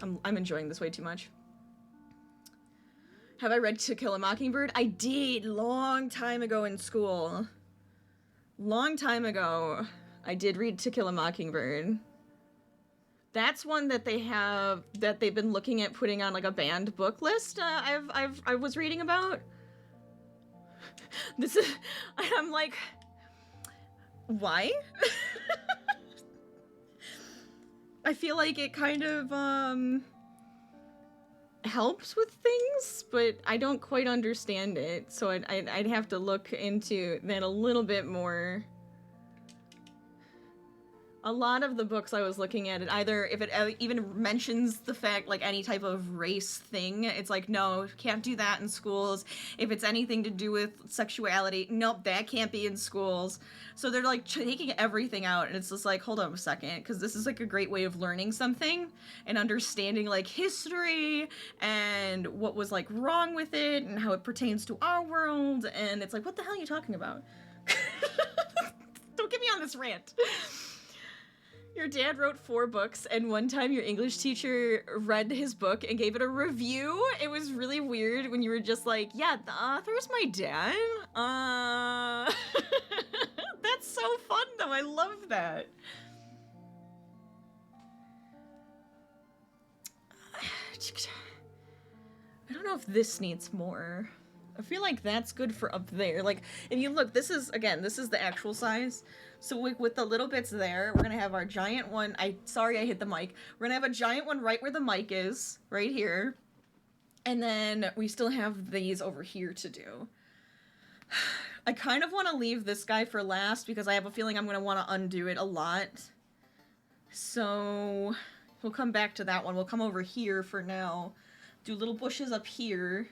I'm enjoying this way too much. Have I read To Kill a Mockingbird? I did, long time ago in school. Long time ago, I did read To Kill a Mockingbird. That's one that they've been looking at putting on like a banned book list. I was reading about. I'm like, why? I feel like it kind of helps with things, but I don't quite understand it. So I'd have to look into that a little bit more. A lot of the books I was looking at, either if it even mentions the fact, like any type of race thing, it's like, no, can't do that in schools. If it's anything to do with sexuality, nope, that can't be in schools. So they're like taking everything out, and it's just like, hold on a second, because this is like a great way of learning something and understanding like history and what was like wrong with it and how it pertains to our world. And it's like, what the hell are you talking about? Don't get me on this rant. Your dad wrote 4 books, and one time your English teacher read his book and gave it a review. It was really weird when you were just like, yeah, the author's my dad. That's so fun, though. I love that. I don't know if this needs more. I feel like that's good for up there. Like, if you look, this is the actual size. So with the little bits there, we're gonna have our giant one. Sorry I hit the mic. We're gonna have a giant one right where the mic is, right here. And then we still have these over here to do. I kind of want to leave this guy for last because I have a feeling I'm gonna want to undo it a lot. So we'll come back to that one. We'll come over here for now. Do little bushes up here.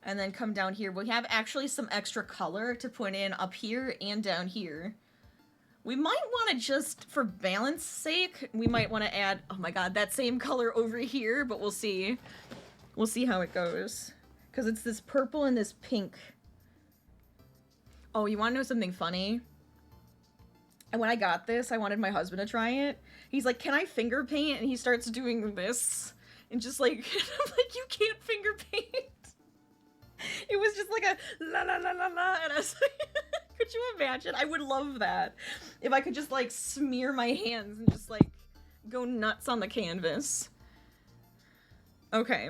And then come down here. We have actually some extra color to put in up here and down here. We might want to just, for balance sake, we might want to add, oh my god, that same color over here, but we'll see. We'll see how it goes. Because it's this purple and this pink. Oh, you want to know something funny? And when I got this, I wanted my husband to try it. He's like, can I finger paint? And he starts doing this. And just like, I'm like, you can't finger paint. It was just like a la la la la la, and I was like, could you imagine? I would love that. If I could just like smear my hands and just like go nuts on the canvas. Okay.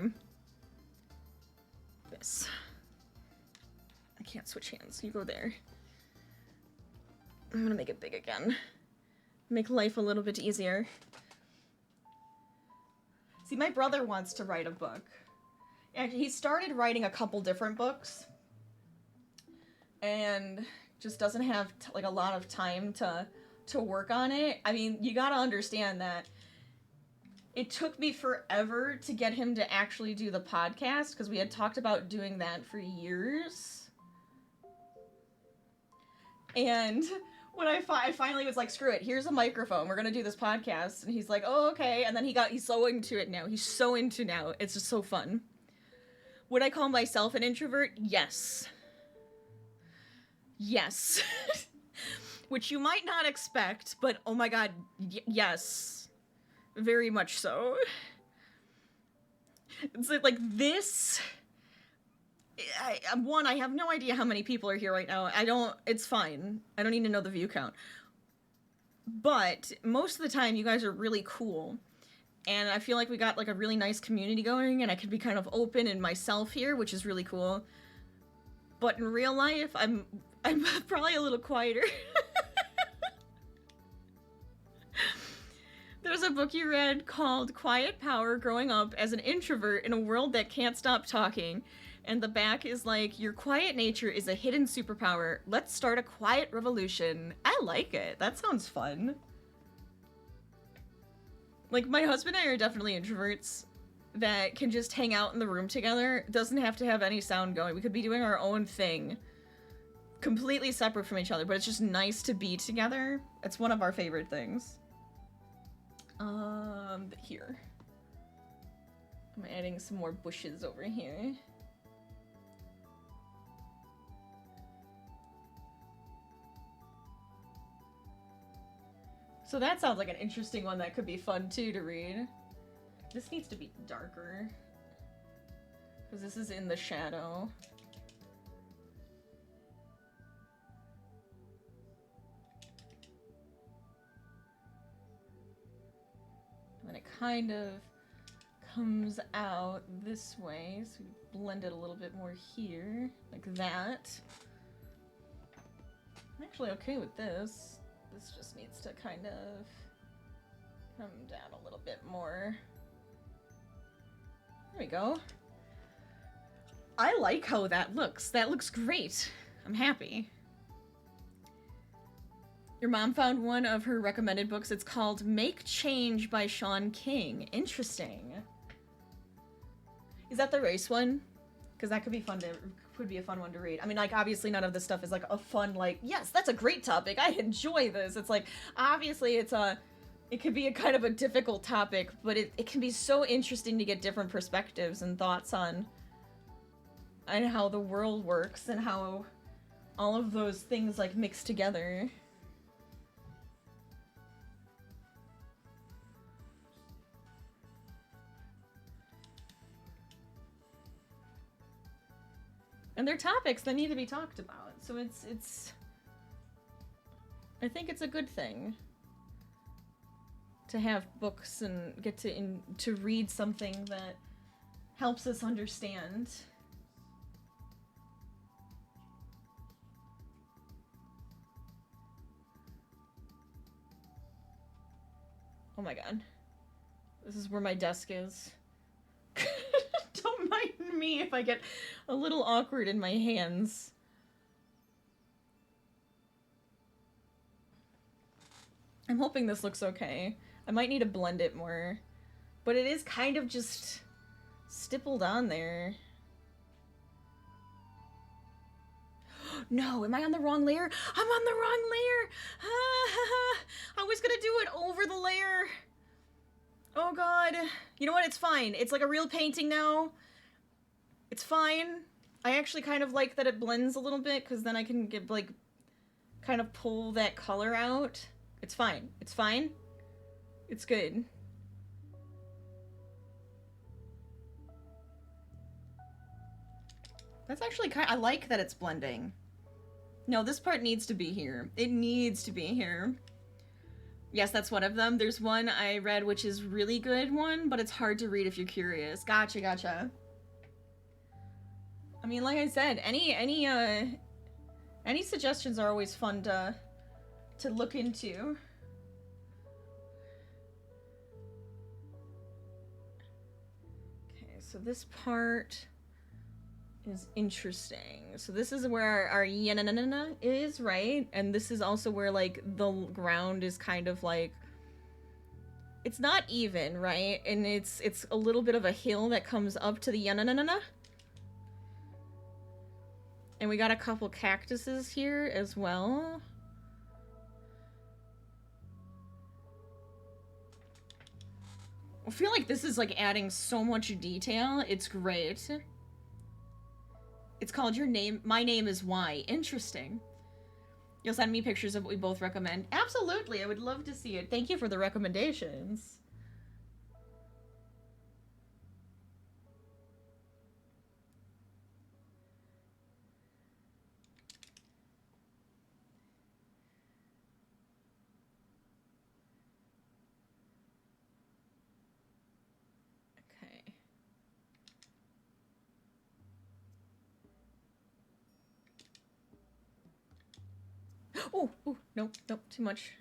This. I can't switch hands. You go there. I'm gonna make it big again. Make life a little bit easier. See, my brother wants to write a book. Actually, he started writing a couple different books, and just doesn't have like a lot of time to work on it. I mean, you gotta understand that it took me forever to get him to actually do the podcast, because we had talked about doing that for years. And when I finally was like, screw it, here's a microphone, we're gonna do this podcast, and he's like, oh, okay, and then he's so into it now. He's so into now. It's just so fun. Would I call myself an introvert? Yes. Yes. Which you might not expect, but oh my god, yes. Very much so. It's like this... I have no idea how many people are here right now. It's fine. I don't need to know the view count. But most of the time, you guys are really cool. And I feel like we got like a really nice community going, and I can be kind of open in myself here, which is really cool. But in real life, I'm probably a little quieter. There's a book you read called Quiet Power: Growing Up as an Introvert in a World That Can't Stop Talking. And the back is like, your quiet nature is a hidden superpower. Let's start a quiet revolution. I like it. That sounds fun. Like, my husband and I are definitely introverts that can just hang out in the room together. It doesn't have to have any sound going. We could be doing our own thing. Completely separate from each other, but it's just nice to be together. It's one of our favorite things. Here. I'm adding some more bushes over here. So that sounds like an interesting one that could be fun too to read. This needs to be darker, because this is in the shadow. And then it kind of comes out this way, so we blend it a little bit more here, like that. I'm actually okay with this. This just needs to kind of come down a little bit more. There we go. I like how that looks. That looks great. I'm happy. Your mom found one of her recommended books. It's called Make Change by Sean King. Interesting. Is that the race one? Because that could be fun to... could be a fun one to read. I mean, like, obviously none of this stuff is like a fun, like, yes, that's a great topic, I enjoy this. It's like, obviously it could be a kind of a difficult topic, but it can be so interesting to get different perspectives and thoughts on how the world works and how all of those things like mix together. And they're topics that need to be talked about. So it's I think it's a good thing to have books and get to read something that helps us understand. Oh my god. This is where my desk is. Don't mind me if I get a little awkward in my hands. I'm hoping this looks okay. I might need to blend it more. But it is kind of just stippled on there. No, am I on the wrong layer? I'm on the wrong layer! I was gonna do it over the layer. Oh god. You know what? It's fine. It's like a real painting now. It's fine. I actually kind of like that it blends a little bit, because then I can get, like, kind of pull that color out. It's fine. It's fine. It's good. That's actually I like that it's blending. No, this part needs to be here. It needs to be here. Yes, that's one of them. There's one I read which is really good one, but it's hard to read if you're curious. Gotcha, gotcha. I mean, like I said, any suggestions are always fun to look into. Okay, So this part is interesting. So this is where our yananana is, right? And this is also where like the ground is kind of like, it's not even, right? And it's a little bit of a hill that comes up to the yananana. And we got a couple cactuses here as well. I feel like this is like adding so much detail. It's great. It's called My Name is Why. Interesting. You'll send me pictures of what we both recommend. Absolutely, I would love to see it. Thank you for the recommendations. Okay. Oh, nope, too much.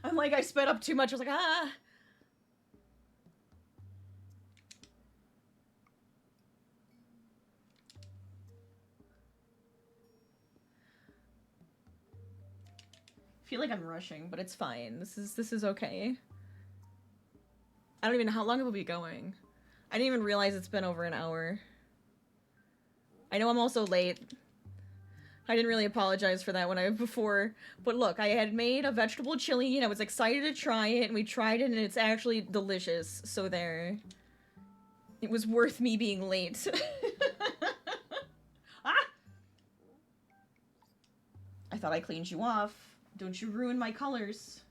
I'm like, I sped up too much. I was like, ah. I feel like I'm rushing, but it's fine. This is okay. I don't even know how long it will be going. I didn't even realize it's been over an hour. I know I'm also late. I didn't really apologize for that before, but look, I had made a vegetable chili and I was excited to try it, and we tried it and it's actually delicious, so there. It was worth me being late. Ah! I thought I cleaned you off. Don't you ruin my colors.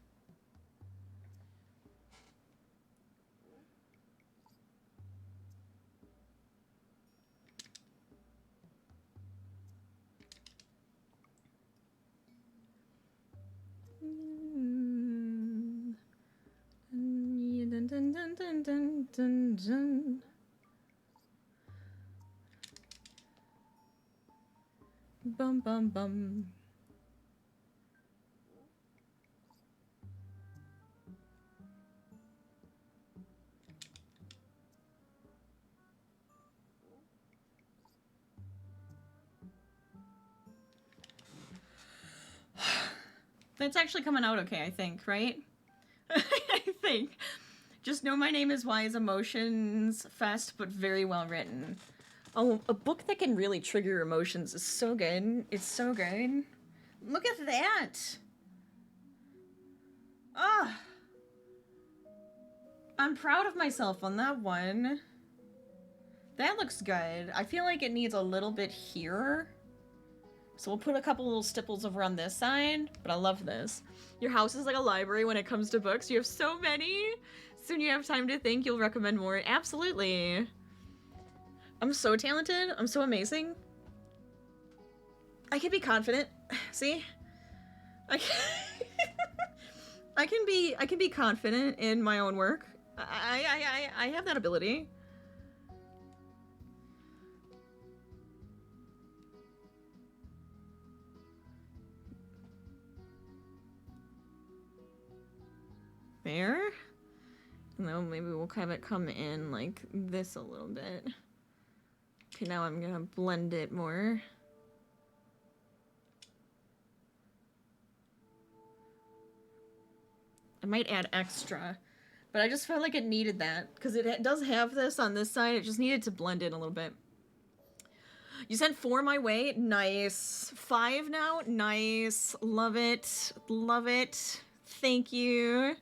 Dun, dun, dun, dun, dun, dun, dun. Bum bum bum. That's actually coming out okay, I think, right? I think. Just know My Name is Why is emotions fest, but very well written. Oh, a book that can really trigger emotions is so good. It's so good. Look at that! Ah! I'm proud of myself on that one. That looks good. I feel like it needs a little bit here. So we'll put a couple little stipples over on this side, but I love this. Your house is like a library when it comes to books. You have so many. Soon you have time to think, you'll recommend more. Absolutely. I'm so talented. I'm so amazing. I can be confident. See? I can be confident in my own work. I have that ability. There. And then maybe we'll have it come in like this a little bit. Okay, now I'm gonna blend it more. I might add extra, but I just felt like it needed that because it does have this on this side. It just needed to blend in a little bit. You sent 4 my way. Nice. 5 now. Nice. Love it. Love it. Thank you.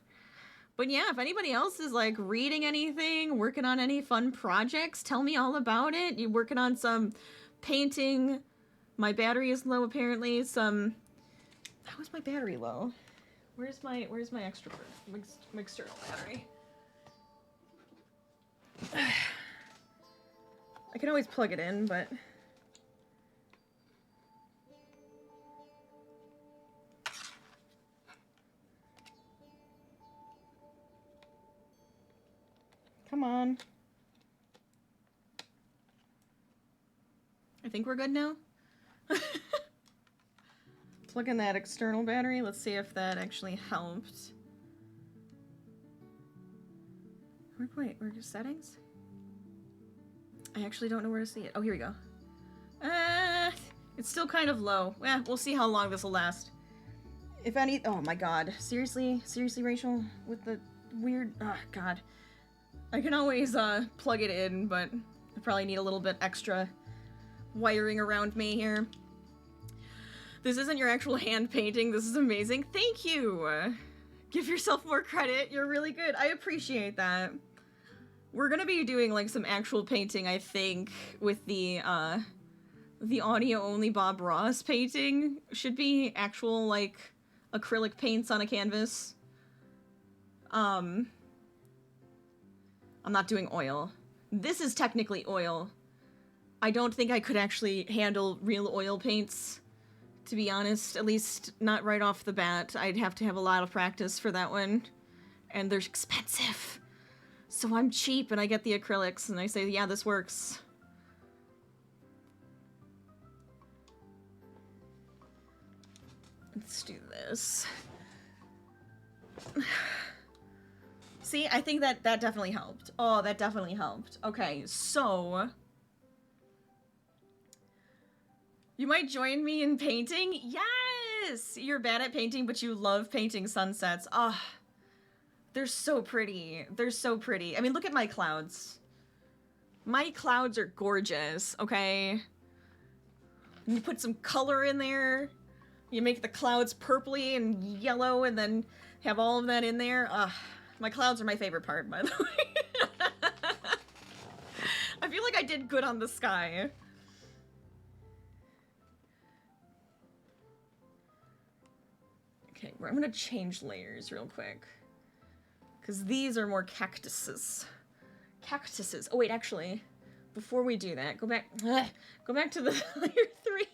But yeah, if anybody else is like reading anything, working on any fun projects, tell me all about it. You working on some painting? My battery is low apparently. How is my battery low? Where's my extra my external battery? I can always plug it in, but come on. I think we're good now. Plug in that external battery. Let's see if that actually helped. Wait, where's settings? I actually don't know where to see it. Oh, here we go. It's still kind of low. Eh, we'll see how long this will last. If any- oh my god. Seriously? Seriously, Rachel? With the weird- oh god. I can always, plug it in, but I probably need a little bit extra wiring around me here. This isn't your actual hand painting. This is amazing. Thank you! Give yourself more credit. You're really good. I appreciate that. We're gonna be doing, like, some actual painting, I think, with the audio-only Bob Ross painting. Should be actual, like, acrylic paints on a canvas. I'm not doing oil. This is technically oil. I don't think I could actually handle real oil paints, to be honest. At least not right off the bat. I'd have to have a lot of practice for that one. And they're expensive. So I'm cheap and I get the acrylics and I say, yeah, this works. Let's do this. See, I think that definitely helped. Oh, that definitely helped. Okay, so... You might join me in painting? Yes! You're bad at painting, but you love painting sunsets. Ah, they're so pretty. They're so pretty. I mean, look at my clouds. My clouds are gorgeous, okay? You put some color in there. You make the clouds purpley and yellow and then have all of that in there. My clouds are my favorite part, by the way. I feel like I did good on the sky. Okay, I'm gonna change layers real quick. Because these are more cactuses. Cactuses. Oh wait, actually, before we do that, go back to the layer 3.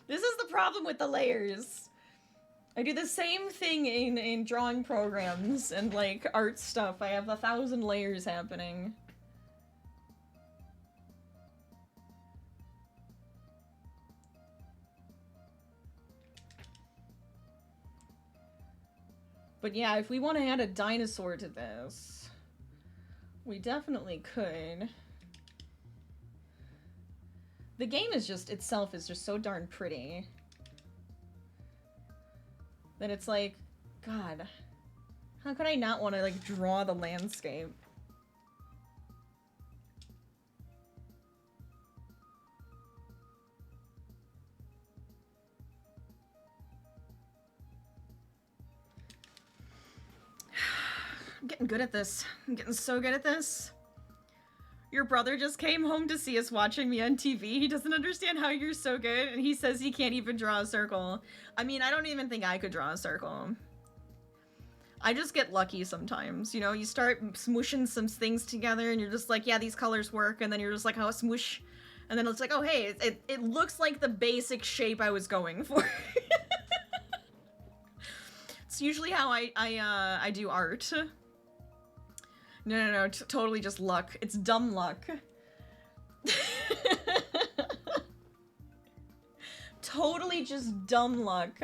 This is the problem with the layers. I do the same thing in drawing programs and, like, art stuff. I have 1,000 layers happening. But yeah, if we want to add a dinosaur to this, we definitely could. The game is just, itself is just so darn pretty. That it's like, God, how could I not want to, like, draw the landscape? I'm getting good at this. I'm getting so good at this. Your brother just came home to see us watching me on TV. He doesn't understand how you're so good, and he says he can't even draw a circle. I mean, I don't even think I could draw a circle. I just get lucky sometimes, you know? You start smooshing some things together, and you're just like, yeah, these colors work, and then you're just like, oh, smoosh. And then it's like, oh, hey, it looks like the basic shape I was going for. It's usually how I do art. No, totally just luck. It's dumb luck. Totally just dumb luck.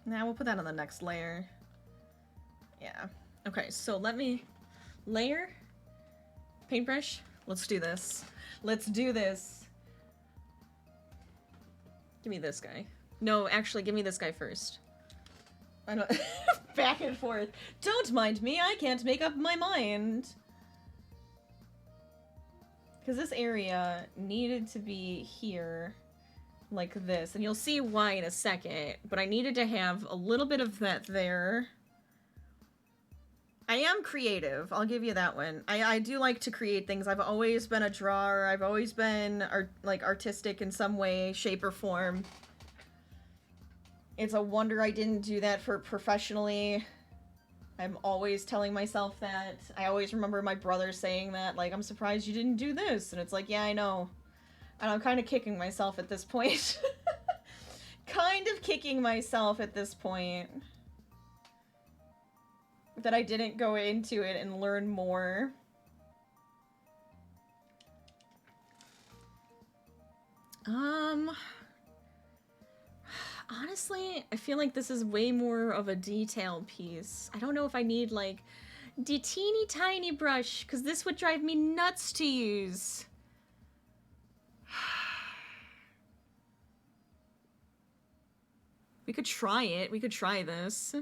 Now we'll put that on the next layer. Yeah. Okay, so let me layer, paintbrush. Let's do this. Let's do this. Give me this guy. No, actually, give me this guy first. I don't... Back and forth. Don't mind me, I can't make up my mind. Because this area needed to be here, like this. And you'll see why in a second. But I needed to have a little bit of that there. I am creative, I'll give you that one. I do like to create things. I've always been a drawer. I've always been artistic in some way, shape, or form. It's a wonder I didn't do that for professionally. I'm always telling myself that. I always remember my brother saying that, like, I'm surprised you didn't do this. And it's like, yeah, I know. And I'm kind of kicking myself at this point. Kind of kicking myself at this point. That I didn't go into it and learn more. honestly, I feel like this is way more of a detail piece. I don't know if I need, like, the teeny tiny brush, because this would drive me nuts to use. We could try it. We could try this.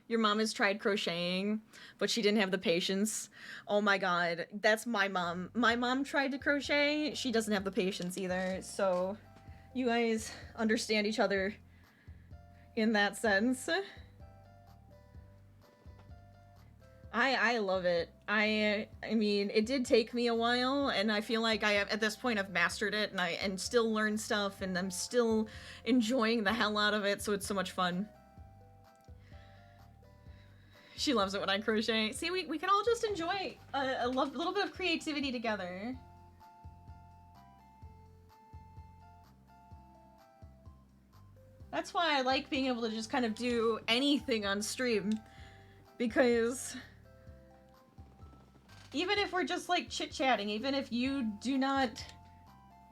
Your mom has tried crocheting, but she didn't have the patience. Oh my god, that's my mom. My mom tried to crochet. She doesn't have the patience either, so you guys understand each other in that sense. I love it. I mean, it did take me a while, and I feel like I have, at this point, I've mastered it, and still learn stuff, and I'm still enjoying the hell out of it, so it's so much fun. She loves it when I crochet. See, we can all just enjoy a little bit of creativity together. That's why I like being able to just kind of do anything on stream, because even if we're just like chit-chatting, even if you do not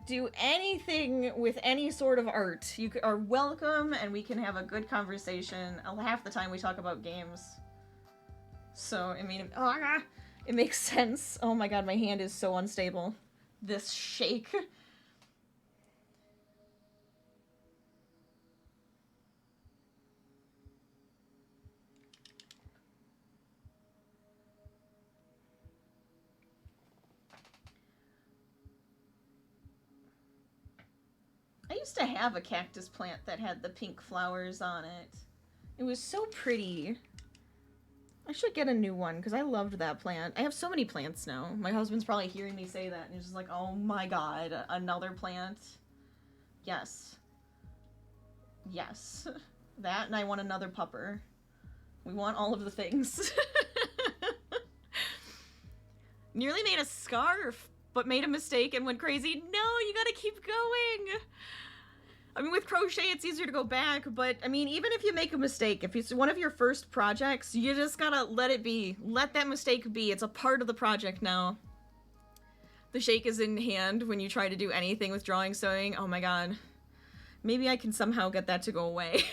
do anything with any sort of art, you are welcome, and we can have a good conversation. Half the time we talk about games. So, I mean, it makes sense. Oh my god, my hand is so unstable. This shake. I used to have a cactus plant that had the pink flowers on it. It was so pretty. I should get a new one, because I loved that plant. I have so many plants now. My husband's probably hearing me say that, and he's just like, oh my god, another plant? Yes. Yes. That, and I want another pupper. We want all of the things. Nearly made a scarf, but made a mistake and went crazy. No, you gotta keep going! I mean, with crochet, it's easier to go back, but, I mean, even if you make a mistake, if it's one of your first projects, you just gotta let it be. Let that mistake be. It's a part of the project now. The shake is in hand when you try to do anything with drawing, sewing. Oh my god. Maybe I can somehow get that to go away.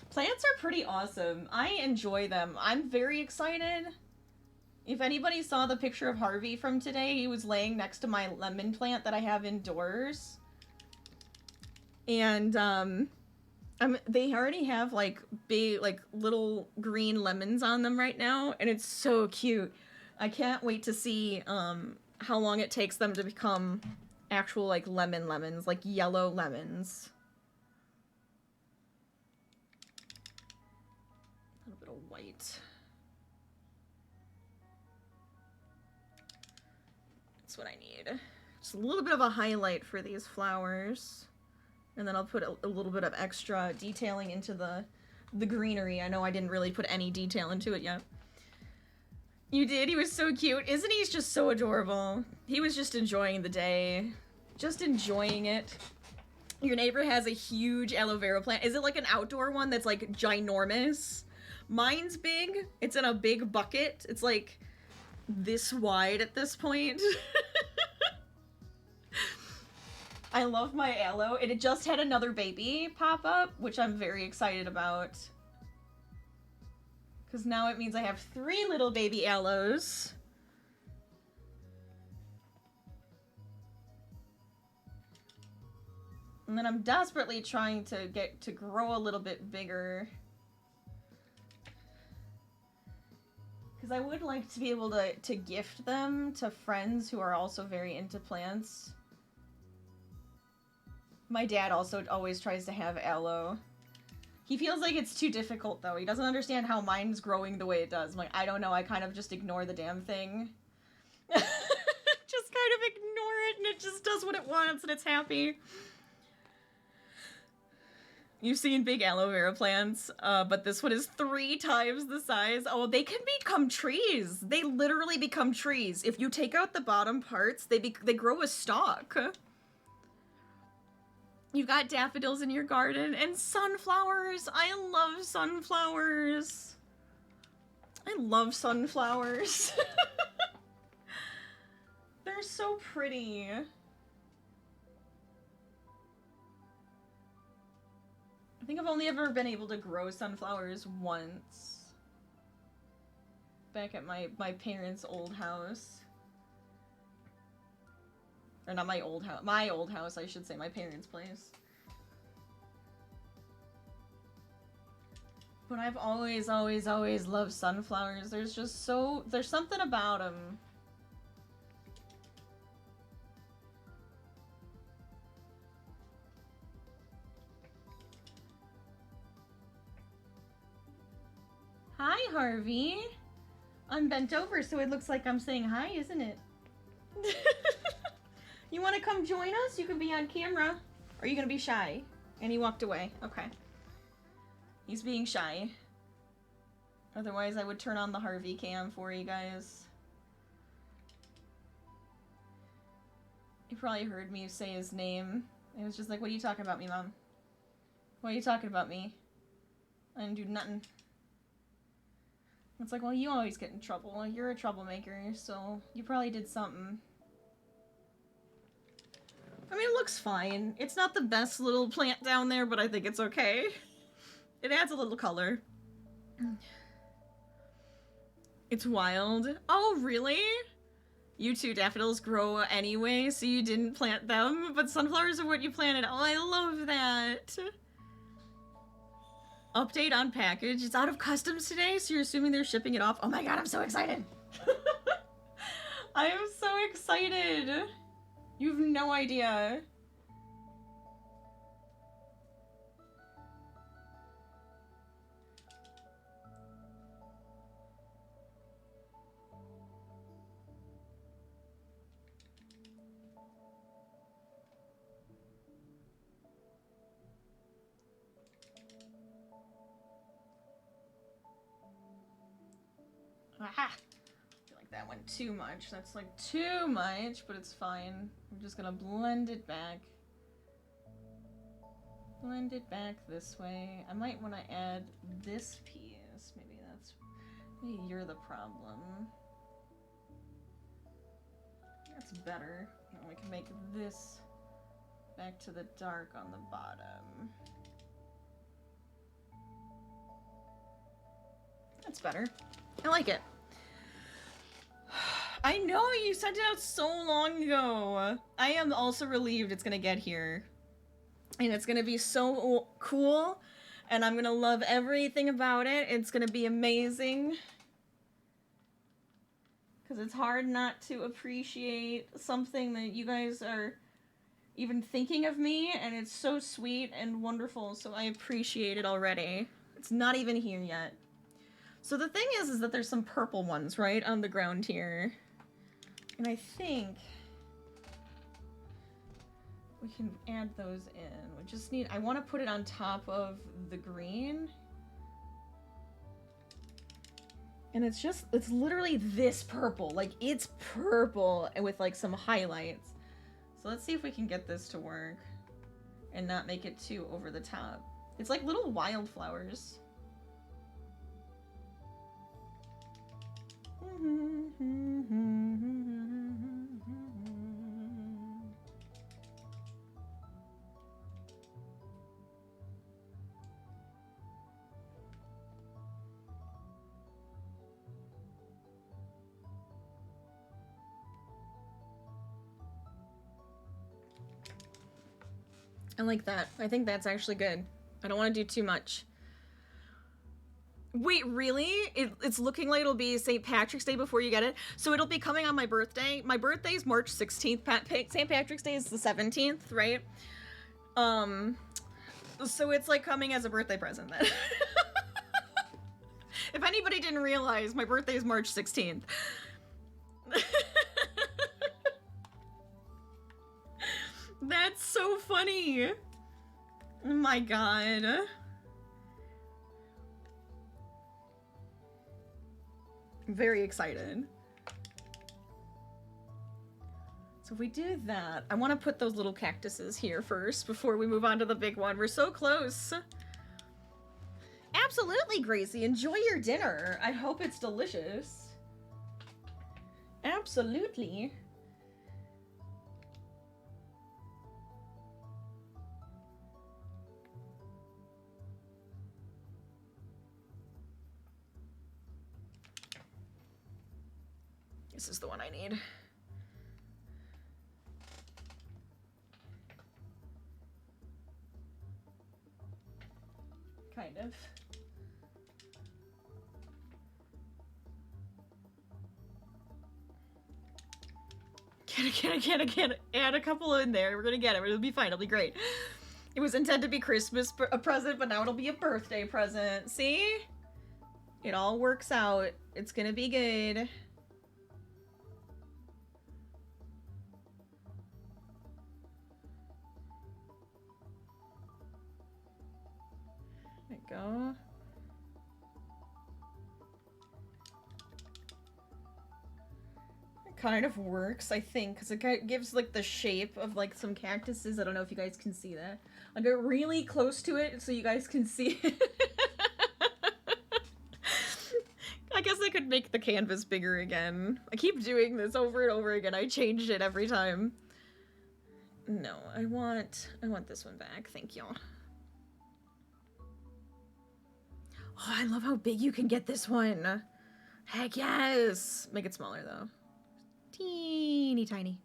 Plants are pretty awesome. I enjoy them. I'm very excited. If anybody saw the picture of Harvey from today, he was laying next to my lemon plant that I have indoors. And, they already have, like, big, like, little green lemons on them right now, and it's so cute. I can't wait to see, how long it takes them to become actual, like, lemons, like yellow lemons. A little bit of white. That's what I need. Just a little bit of a highlight for these flowers. And then I'll put a little bit of extra detailing into the greenery. I know I didn't really put any detail into it yet. You did? He was so cute. Isn't he just so adorable? He was just enjoying the day. Just enjoying it. Your neighbor has a huge aloe vera plant. Is it like an outdoor one that's like ginormous? Mine's big. It's in a big bucket. It's like this wide at this point. I love my aloe, and it just had another baby pop up, which I'm very excited about. Because now it means I have 3 little baby aloes. And then I'm desperately trying to get to grow a little bit bigger. Because I would like to be able to gift them to friends who are also very into plants. My dad also always tries to have aloe. He feels like it's too difficult, though. He doesn't understand how mine's growing the way it does. I'm like, I don't know, I kind of just ignore the damn thing. Just kind of ignore it, and it just does what it wants, and it's happy. You've seen big aloe vera plants, but this one is 3 times the size. Oh, they can become trees. They literally become trees. If you take out the bottom parts, they grow a stalk. You've got daffodils in your garden and sunflowers. I love sunflowers. I love sunflowers. They're so pretty. I think I've only ever been able to grow sunflowers once. Back at my parents' old house. Or not my old house. My old house, I should say. My parents' place. But I've always loved sunflowers. There's just so... There's something about them. Hi, Harvey. I'm bent over, so it looks like I'm saying hi, isn't it? You want to come join us? You can be on camera. Or are you going to be shy? And he walked away. Okay. He's being shy. Otherwise, I would turn on the Harvey cam for you guys. You probably heard me say his name. It was just like, what are you talking about me, Mom? What are you talking about me? I didn't do nothing. It's like, well, you always get in trouble. You're a troublemaker, so you probably did something. I mean, it looks fine. It's not the best little plant down there, but I think it's okay. It adds a little color. It's wild. Oh, really? You two daffodils grow anyway, so you didn't plant them, but sunflowers are what you planted. Oh, I love that. Update on package. It's out of customs today, so you're assuming they're shipping it off. Oh my god, I'm so excited. I am so excited. You've no idea. Aha! I feel like that went too much. That's like too much, but it's fine. I'm just gonna blend it back. Blend it back this way. I might want to add this piece. Maybe you're the problem. That's better. And we can make this back to the dark on the bottom. That's better. I like it. I know, you sent it out so long ago. I am also relieved it's gonna get here. And it's gonna be so cool. And I'm gonna love everything about it. It's gonna be amazing. Because it's hard not to appreciate something that you guys are even thinking of me. And it's so sweet and wonderful. So I appreciate it already. It's not even here yet. So the thing is that there's some purple ones, right, on the ground here. And I think we can add those in. We just need, I want to put it on top of the green. And it's literally this purple. Like, it's purple and with like some highlights. So let's see if we can get this to work and not make it too over the top. It's like little wildflowers. I like that. I think that's actually good. I don't want to do too much. Wait, really? It's looking like it'll be St. Patrick's Day before you get it? So it'll be coming on my birthday. My birthday is March 16th. St. Patrick's Day is the 17th, right? So it's like coming as a birthday present then. If anybody didn't realize, my birthday is March 16th. That's so funny. Oh my god. I'm very excited. So if we do that, I want to put those little cactuses here first before we move on to the big one. We're so close. Absolutely, Gracie. Enjoy your dinner. I hope it's delicious. Absolutely. This is the one I need. Kind of. Can't add a couple in there. We're gonna get it. It'll be fine. It'll be great. It was intended to be Christmas a present, but now it'll be a birthday present. See? It all works out. It's gonna be good. There we go. Kind of works, I think, because it gives like the shape of like some cactuses. I don't know if you guys can see that. I'll get really close to it so you guys can see it. I guess I could make the canvas bigger again. I keep doing this over and over again. I change it every time. No, I want this one back. Thank you. Oh, I love how big you can get this one. Heck yes. Make it smaller though. Teeny tiny.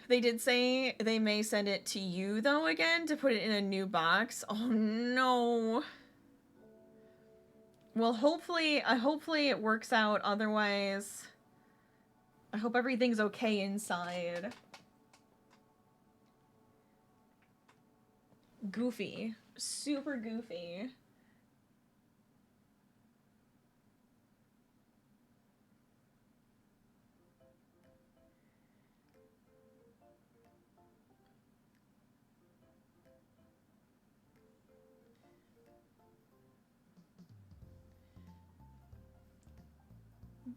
They did say they may send it to you though again to put it in a new box. Oh no. Well, hopefully it works out. Otherwise, I hope everything's okay inside. Goofy. Super goofy.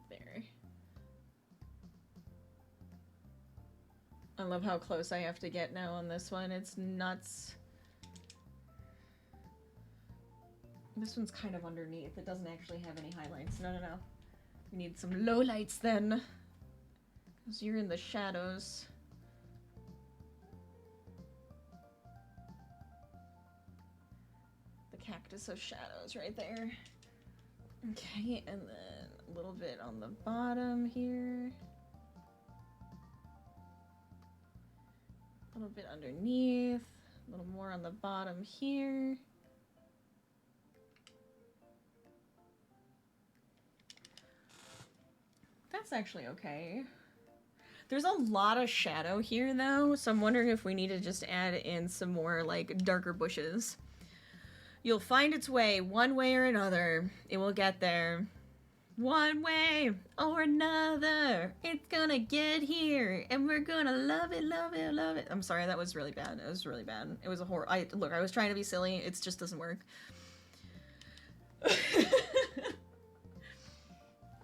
There. I love how close I have to get now on this one. It's nuts. This one's kind of underneath. It doesn't actually have any highlights. No. We need some lowlights then. Because you're in the shadows. The cactus of shadows right there. Okay, and then a little bit on the bottom here. A little bit underneath. A little more on the bottom here. That's actually okay. There's a lot of shadow here though, so I'm wondering if we need to just add in some more like darker bushes. You'll find its way one way or another. It will get there. One way or another. It's gonna get here and we're gonna love it, love it, love it. I'm sorry, that was really bad. It was really bad. It was a horror. Look, I was trying to be silly. It just doesn't work.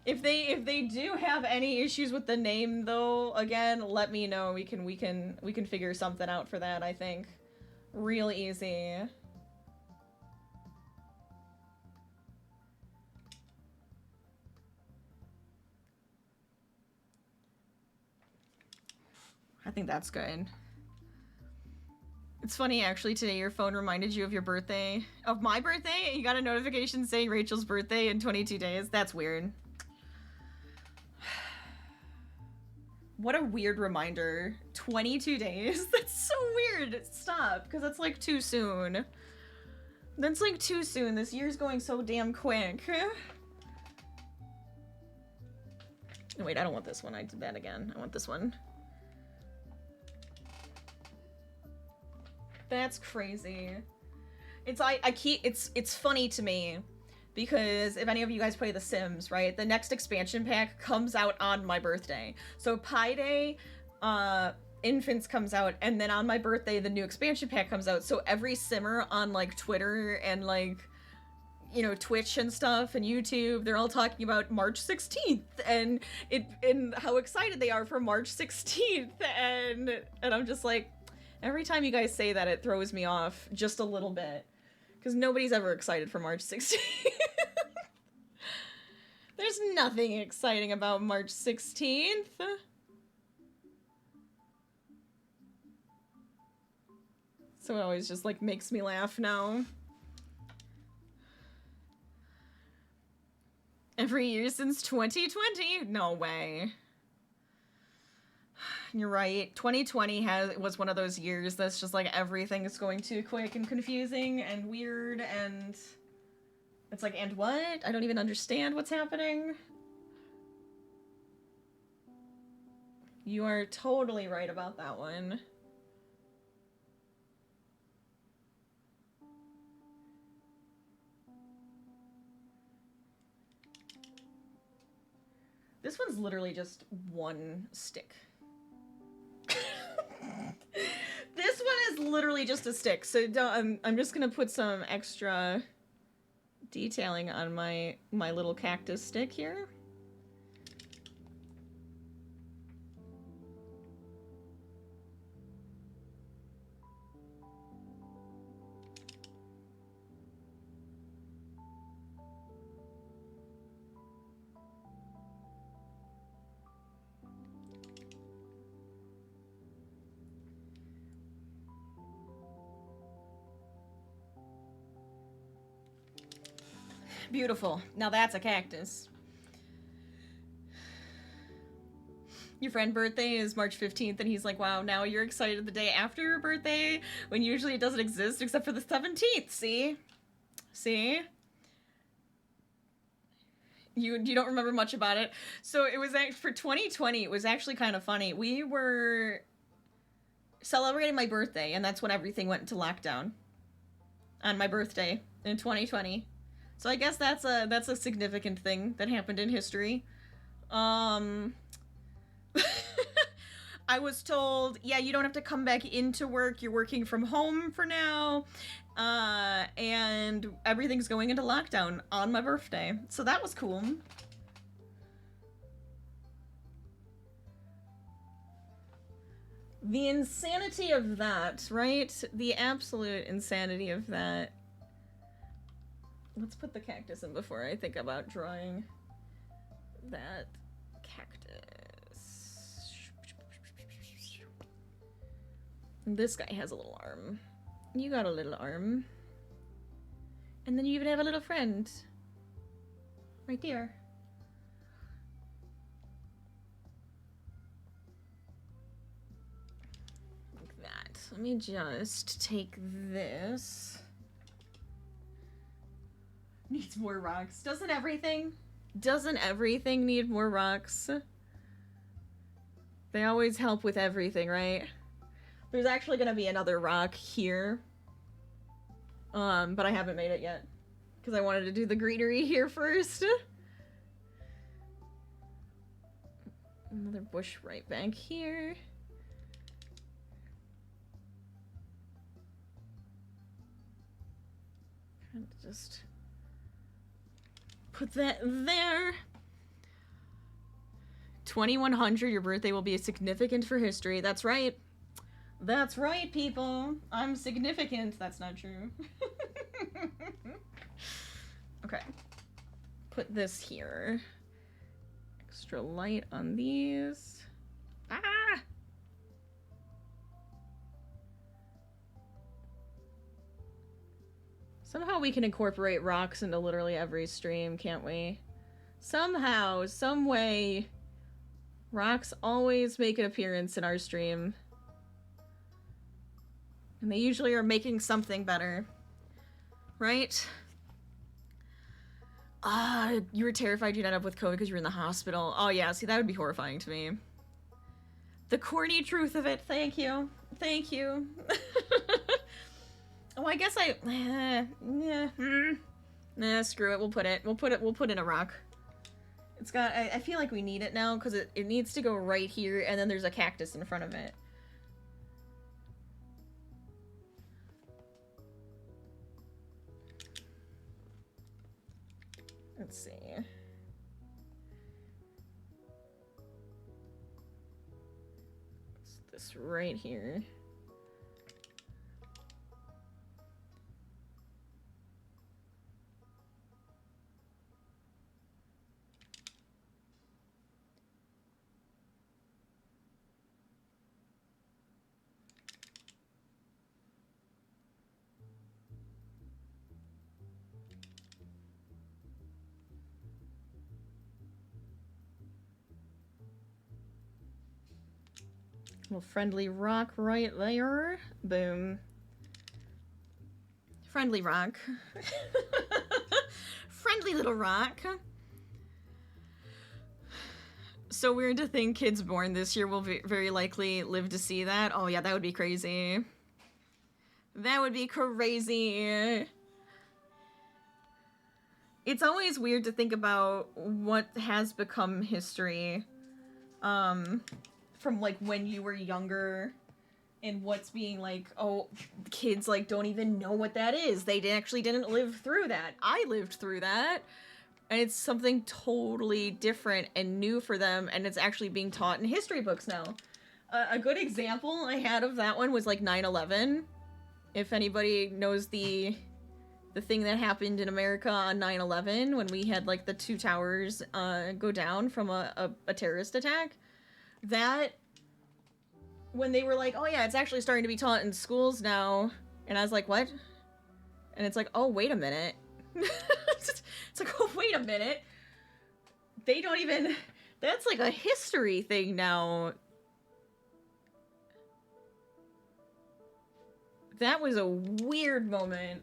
If they do have any issues with the name though, again, let me know. We can figure something out for that, I think. Real easy. I think that's good. It's funny, actually, today your phone reminded you of your birthday. Of my birthday? You got a notification saying Rachel's birthday in 22 days? That's weird. What a weird reminder. 22 days? That's so weird. Stop, because that's like too soon. That's like too soon. This year's going so damn quick. Wait, I don't want this one. I did that again. I want this one. That's crazy. It's funny to me because if any of you guys play The Sims, right, the next expansion pack comes out on my birthday. So Pi Day, Infants comes out, and then on my birthday the new expansion pack comes out. So every Simmer on like Twitter and like, you know, Twitch and stuff and YouTube, they're all talking about March 16th and how excited they are for March 16th, and I'm just like, every time you guys say that, it throws me off just a little bit. Because nobody's ever excited for March 16th. There's nothing exciting about March 16th. So it always just, like, makes me laugh now. Every year since 2020. No way. You're right. 2020 was one of those years that's just like everything is going too quick and confusing and weird, and it's like, and what? I don't even understand what's happening. You are totally right about that one. This one's literally just one stick. This one is literally just a stick, so I'm just gonna put some extra detailing on my little cactus stick here. Beautiful. Now that's a cactus. Your friend's birthday is March 15th, and he's like, wow, now you're excited the day after your birthday, when usually it doesn't exist except for the 17th. See? See? You don't remember much about it. So it was for 2020, it was actually kind of funny. We were celebrating my birthday, and that's when everything went into lockdown. On my birthday in 2020. So I guess that's a significant thing that happened in history. I was told, yeah, you don't have to come back into work. You're working from home for now. And everything's going into lockdown on my birthday. So that was cool. The insanity of that, right? The absolute insanity of that. Let's put the cactus in before I think about drawing that cactus. This guy has a little arm. You got a little arm. And then you even have a little friend. Right there. Like that. Let me just take this. Needs more rocks. Doesn't everything? Doesn't everything need more rocks? They always help with everything, right? There's actually gonna be another rock here. But I haven't made it yet. Because I wanted to do the greenery here first. Another bush right back here. Kind of just put that there. 2100, your birthday will be significant for history. That's right. That's right, people. I'm significant. That's not true. Okay. Put this here. Extra light on these. Ah! Somehow we can incorporate rocks into literally every stream, can't we? Somehow, some way, rocks always make an appearance in our stream. And they usually are making something better. Right? You were terrified you'd end up with COVID because you were in the hospital. Oh yeah, see, that would be horrifying to me. The corny truth of it, thank you. Thank you. Oh, I guess nah, screw it, we'll put in a rock. It's got, I feel like we need it now, because it needs to go right here, and then there's a cactus in front of it. Let's see. It's this right here. Little friendly rock right there. Boom. Friendly rock. Friendly little rock. So weird to think kids born this year will very likely live to see that. Oh yeah, that would be crazy. That would be crazy. It's always weird to think about what has become history from like when you were younger and what's being like, oh, kids like don't even know what that is. They actually didn't live through that. I lived through that. And it's something totally different and new for them, and it's actually being taught in history books now. A good example I had of that one was like 9/11. If anybody knows the thing that happened in America on 9/11 when we had like the 2 towers go down from a terrorist attack, that when they were like, oh yeah, it's actually starting to be taught in schools now, and I was like, what? And it's like, oh, wait a minute. It's like, oh, wait a minute. They don't even... That's like a history thing now. That was a weird moment.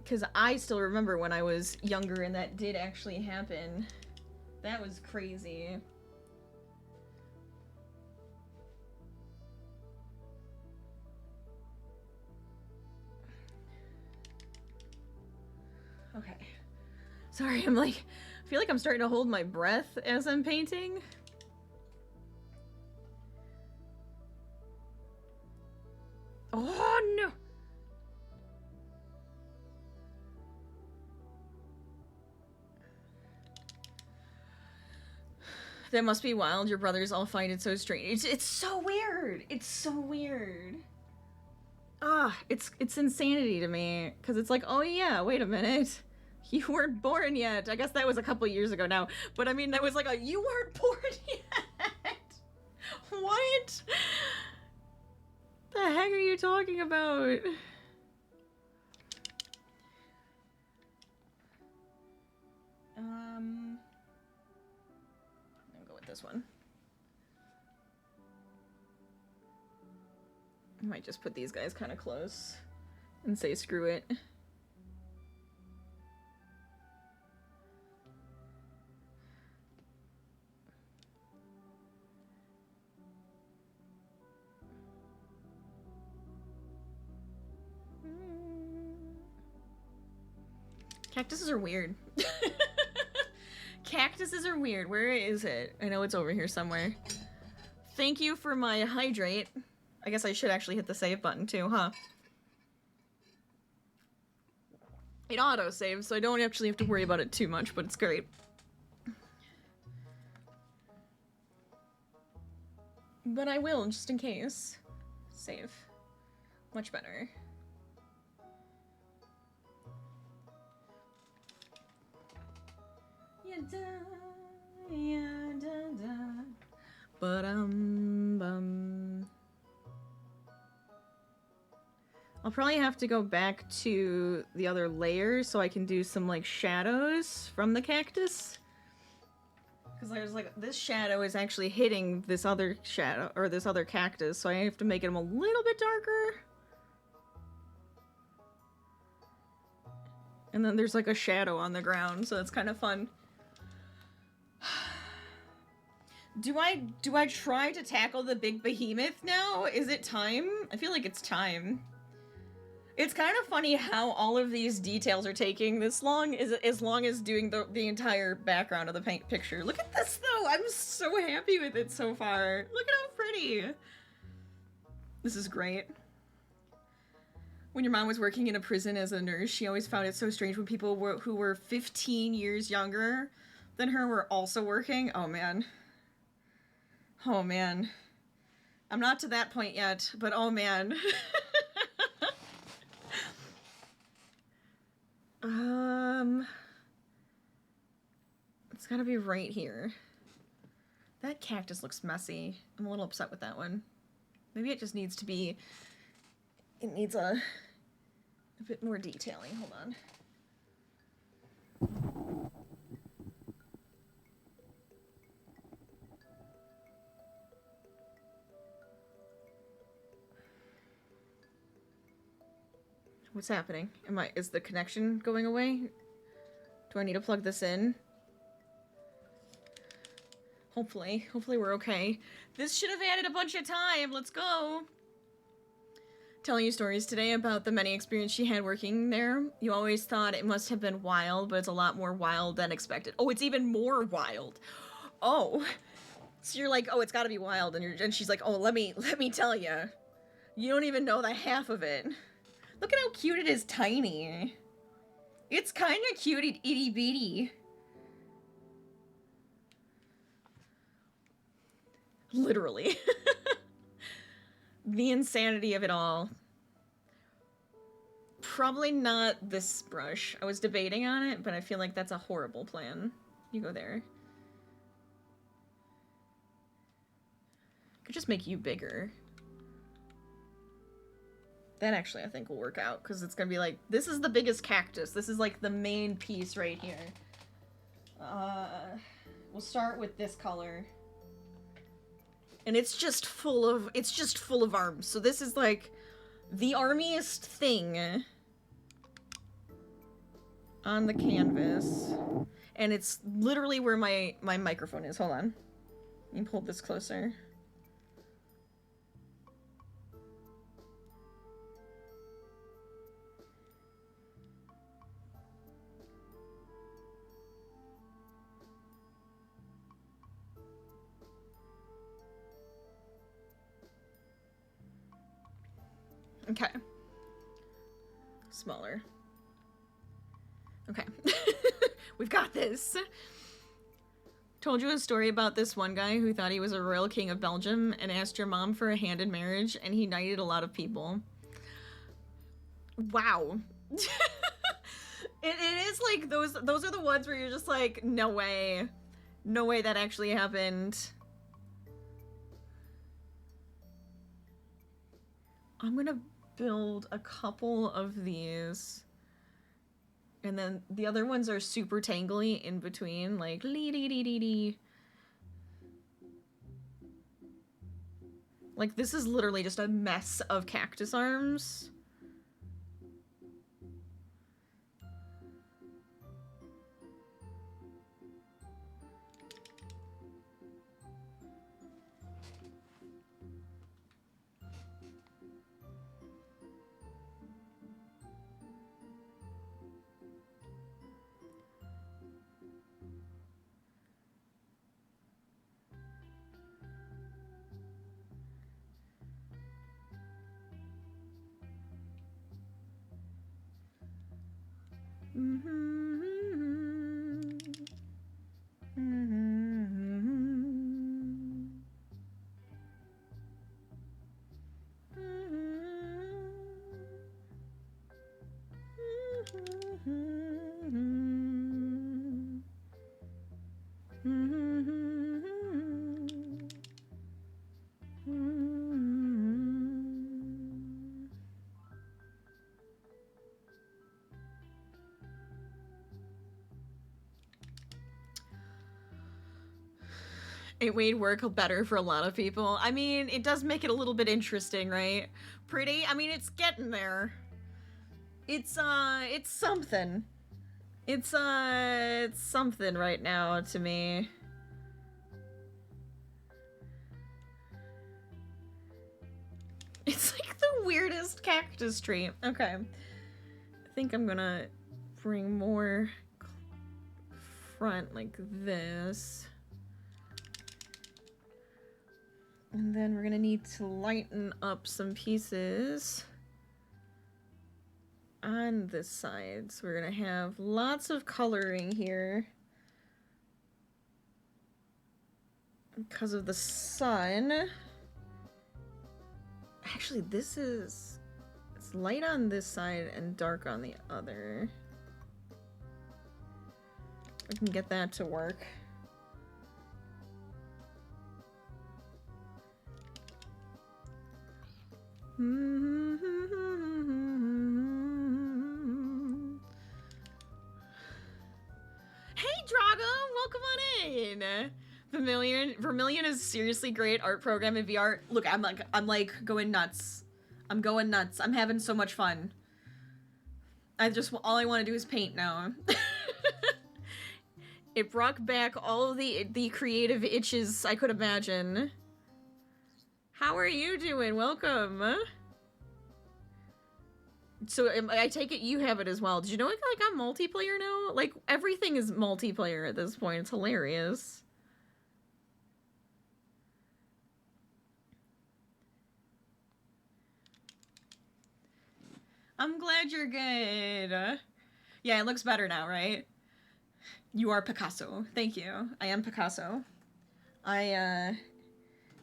Because I still remember when I was younger and that did actually happen. That was crazy. Okay. Sorry, I'm like, I feel like I'm starting to hold my breath as I'm painting. Oh no! That must be wild. Your brothers all find it so strange. It's so weird. It's so weird. It's insanity to me. Because it's like, oh yeah, wait a minute. You weren't born yet. I guess that was a couple years ago now. But I mean, that was like you weren't born yet. What? The heck are you talking about? I'll go with this one. I might just put these guys kind of close and say screw it. Cactuses are weird. Cactuses are weird. Where is it? I know it's over here somewhere. Thank you for my hydrate. I guess I should actually hit the save button too, huh? It auto-saves, so I don't actually have to worry about it too much, but it's great. But I will, just in case. Save. Much better. I'll probably have to go back to the other layer so I can do some like shadows from the cactus. Because there's like, this shadow is actually hitting this other shadow, or this other cactus, so I have to make them a little bit darker. And then there's like a shadow on the ground, so it's kind of fun. Do I try to tackle the big behemoth now? Is it time? I feel like it's time. It's kind of funny how all of these details are taking this long, as long as doing the entire background of the picture. Look at this though! I'm so happy with it so far. Look at how pretty! This is great. When your mom was working in a prison as a nurse, she always found it so strange when people who were 15 years younger than her were also working. Oh man. Oh man. I'm not to that point yet, but oh man. It's gotta be right here. That cactus looks messy. I'm a little upset with that one. Maybe it just needs to be... It needs a bit more detailing. Hold on. What's happening? Is the connection going away? Do I need to plug this in? Hopefully we're okay. This should have added a bunch of time. Let's go. Telling you stories today about the many experiences she had working there. You always thought it must have been wild, but it's a lot more wild than expected. Oh, it's even more wild. Oh. So you're like, oh, it's gotta be wild, and she's like, oh, let me tell you. You don't even know the half of it. Look at how cute it is, tiny. It's kind of cute, itty bitty. Literally. The insanity of it all. Probably not this brush. I was debating on it, but I feel like that's a horrible plan. You go there. Could just make you bigger. That actually I think will work out, because it's gonna be like, this is the biggest cactus. This is like the main piece right here. We'll start with this color. And it's just full of arms. So this is like the armiest thing on the canvas. And it's literally where my microphone is. Hold on. Let me pull this closer. Okay. Smaller. Okay. We've got this. Told you a story about this one guy who thought he was a royal king of Belgium and asked your mom for a hand in marriage, and he knighted a lot of people. Wow. It is like those are the ones where you're just like, no way. No way that actually happened. I'm gonna build a couple of these, and then the other ones are super tangly in between, like lee-dee-dee-dee-dee. Like, this is literally just a mess of cactus arms. It made work better for a lot of people. I mean, it does make it a little bit interesting, right? Pretty? I mean, it's getting there. It's something. It's something right now to me. It's like the weirdest cactus tree. Okay. I think I'm gonna bring more front like this. And then we're gonna need to lighten up some pieces on this side. So we're gonna have lots of coloring here because of the sun. Actually, it's light on this side and dark on the other. I can get that to work. Hey, Drago! Welcome on in! Vermillion is a seriously great art program in VR. Look, I'm like going nuts. I'm going nuts. I'm having so much fun. all I want to do is paint now. It brought back all of the creative itches I could imagine. How are you doing? Welcome. So I take it you have it as well. Did you know like I'm multiplayer now? Like everything is multiplayer at this point. It's hilarious. I'm glad you're good. Yeah, it looks better now, right? You are Picasso. Thank you. I am Picasso.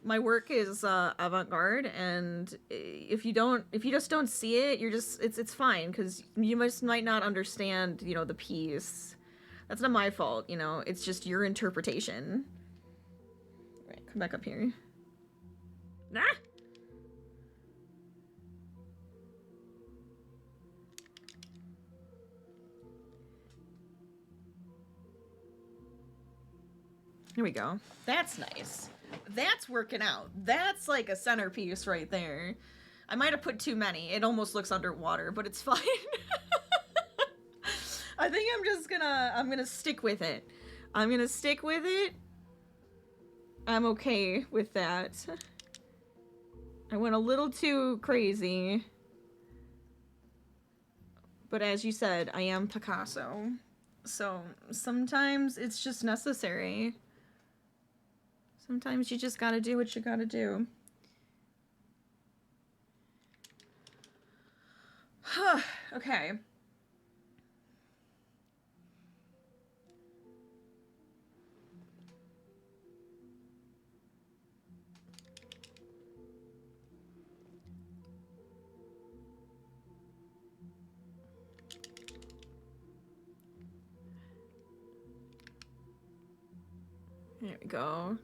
My work is avant-garde, and if you just don't see it, it's fine, because you might not understand, you know, the piece. That's not my fault, you know. It's just your interpretation. Right, come back up here. Nah. Here we go. That's nice. That's working out. That's like a centerpiece right there. I might have put too many. It almost looks underwater, but it's fine. I think I'm gonna stick with it. I'm gonna stick with it. I'm okay with that. I went a little too crazy. But as you said, I am Picasso. So sometimes it's just necessary. Sometimes you just gotta do what you gotta do. Okay. There we go.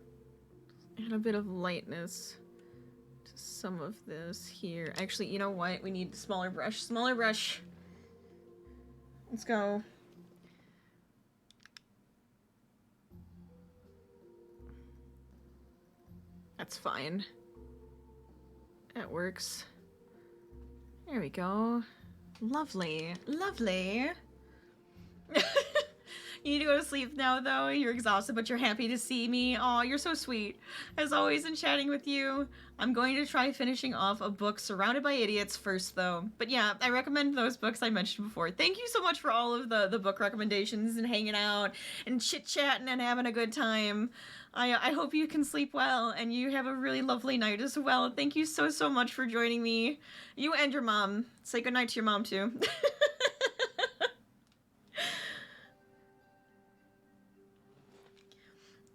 Add a bit of lightness to some of this here. Actually, you know what? We need a smaller brush. Smaller brush. Let's go. That's fine. That works. There we go. Lovely. Lovely. You need to go to sleep now, though. You're exhausted, but you're happy to see me. Aw, you're so sweet. As always, in chatting with you. I'm going to try finishing off a book, Surrounded by Idiots, first, though. But yeah, I recommend those books I mentioned before. Thank you so much for all of the book recommendations and hanging out and chit-chatting and having a good time. I hope you can sleep well, and you have a really lovely night as well. Thank you so, so much for joining me. You and your mom. Say goodnight to your mom, too.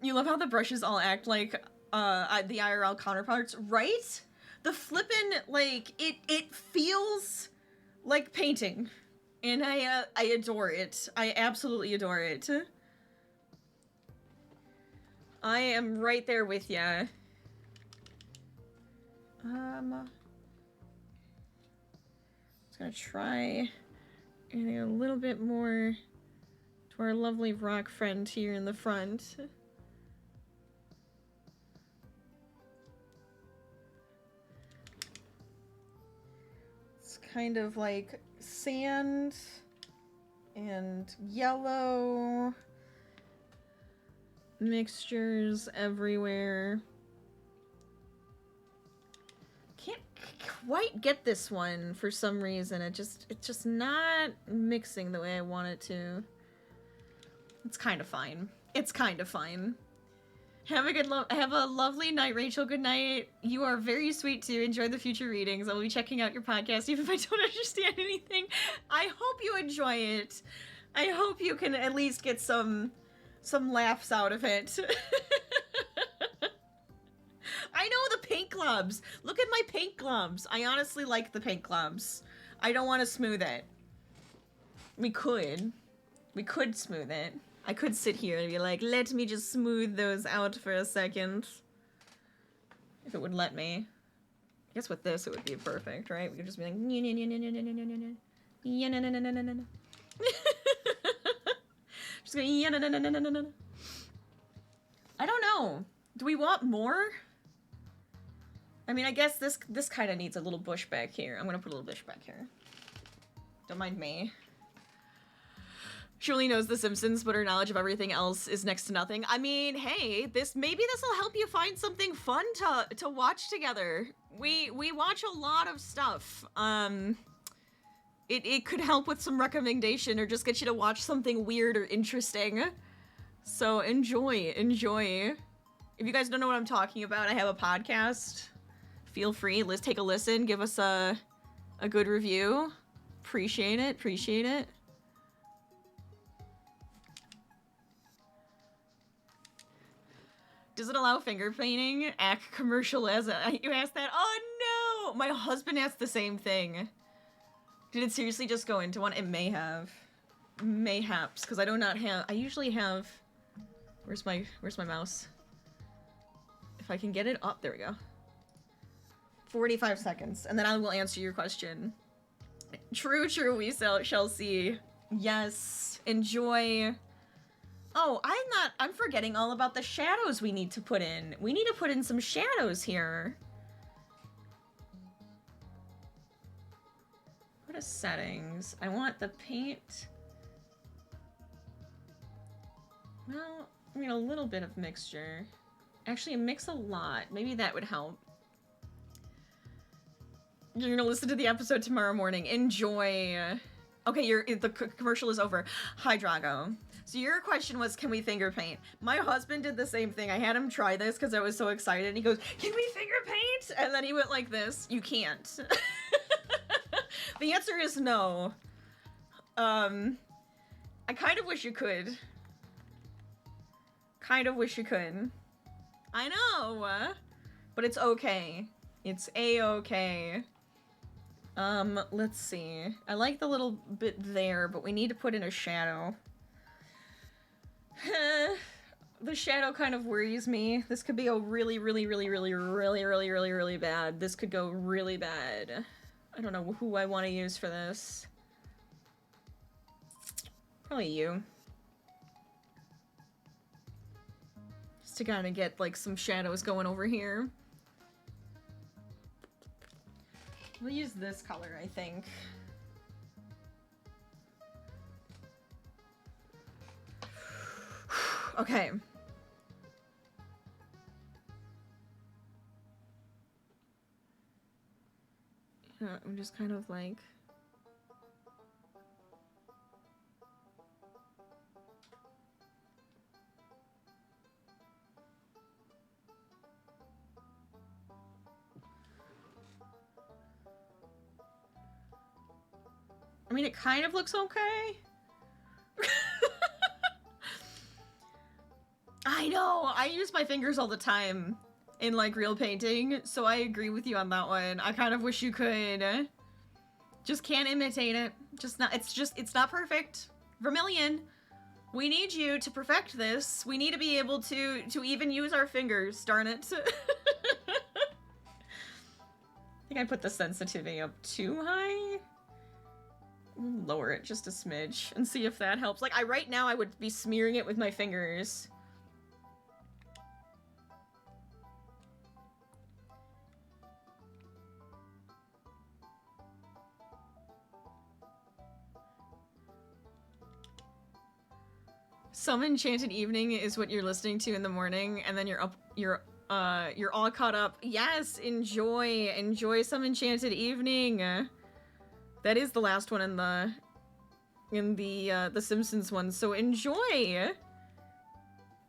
You love how the brushes all act like the IRL counterparts, right? The flippin', like, it feels like painting. And I adore it. I absolutely adore it. I am right there with ya. Just gonna try adding a little bit more to our lovely rock friend here in the front. Kind of like sand and yellow mixtures everywhere. Can't quite get this one for some reason. It's just not mixing the way I want it to. It's kind of fine. It's kind of fine. Have a lovely night, Rachel. Good night. You are very sweet too. Enjoy the future readings. I will be checking out your podcast even if I don't understand anything. I hope you enjoy it. I hope you can at least get some laughs out of it. I know the paint globs. Look at my paint globs. I honestly like the paint globs. I don't want to smooth it. We could smooth it. I could sit here and be like, let me just smooth those out for a second. If it would let me. I guess with this it would be perfect, right? We could just be like, just going, I don't know. Do we want more? I mean, I guess this kind of needs a little bush back here. I'm gonna put a little bush back here. Don't mind me. She only knows The Simpsons, but her knowledge of everything else is next to nothing. I mean, hey, maybe this will help you find something fun to watch together. We watch a lot of stuff. It could help with some recommendation or just get you to watch something weird or interesting. So enjoy. If you guys don't know what I'm talking about, I have a podcast. Feel free, let's take a listen, give us a good review. Appreciate it. Does it allow finger painting? Act commercial as you asked that? Oh no! My husband asked the same thing. Did it seriously just go into one? It may have. Mayhaps, because I usually have, where's my mouse? If I can get it up, there we go. 45 seconds, and then I will answer your question. True, we shall see. Yes, enjoy. Oh, I'm forgetting all about the shadows we need to put in. We need to put in some shadows here. What is settings? I want the paint. Well, I mean, a little bit of mixture. Actually, mix a lot. Maybe that would help. You're gonna listen to the episode tomorrow morning. Enjoy. Okay, the commercial is over. Hi, Drago. So your question was, can we finger paint? My husband did the same thing. I had him try this because I was so excited. And he goes, can we finger paint? And then he went like this. You can't. The answer is no. I kind of wish you could. I know. But it's okay. It's a-okay. Let's see. I like the little bit there, but we need to put in a shadow. The shadow kind of worries me. This could be a really bad. This could go really bad. I don't know who I want to use for this. Probably you. Just to kind of get, like, some shadows going over here. We'll use this color, I think. Okay. I'm just kind of like... I mean, it kind of looks okay. I know! I use my fingers all the time in, like, real painting, so I agree with you on that one. I kind of wish you could. Just can't imitate it. It's not perfect. Vermillion, we need you to perfect this. We need to be able to even use our fingers, darn it. I think I put the sensitivity up too high. Lower it just a smidge and see if that helps. Like, right now I would be smearing it with my fingers. Some Enchanted Evening is what you're listening to in the morning, and then you're all caught up. Yes, enjoy Some Enchanted Evening. That is the last one in the Simpsons one, so enjoy.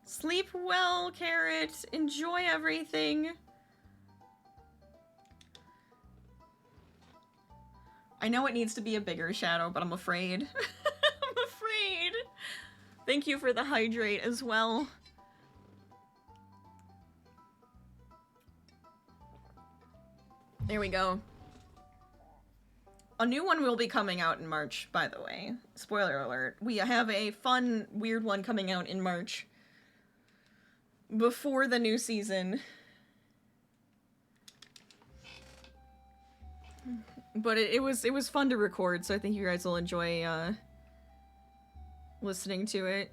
Sleep well, Carrot. Enjoy everything. I know it needs to be a bigger shadow, but I'm afraid. I'm afraid. Thank you for the hydrate as well. There we go. A new one will be coming out in March, by the way. Spoiler alert. We have a fun, weird one coming out in March. Before the new season. But it was fun to record, so I think you guys will enjoy, listening to it.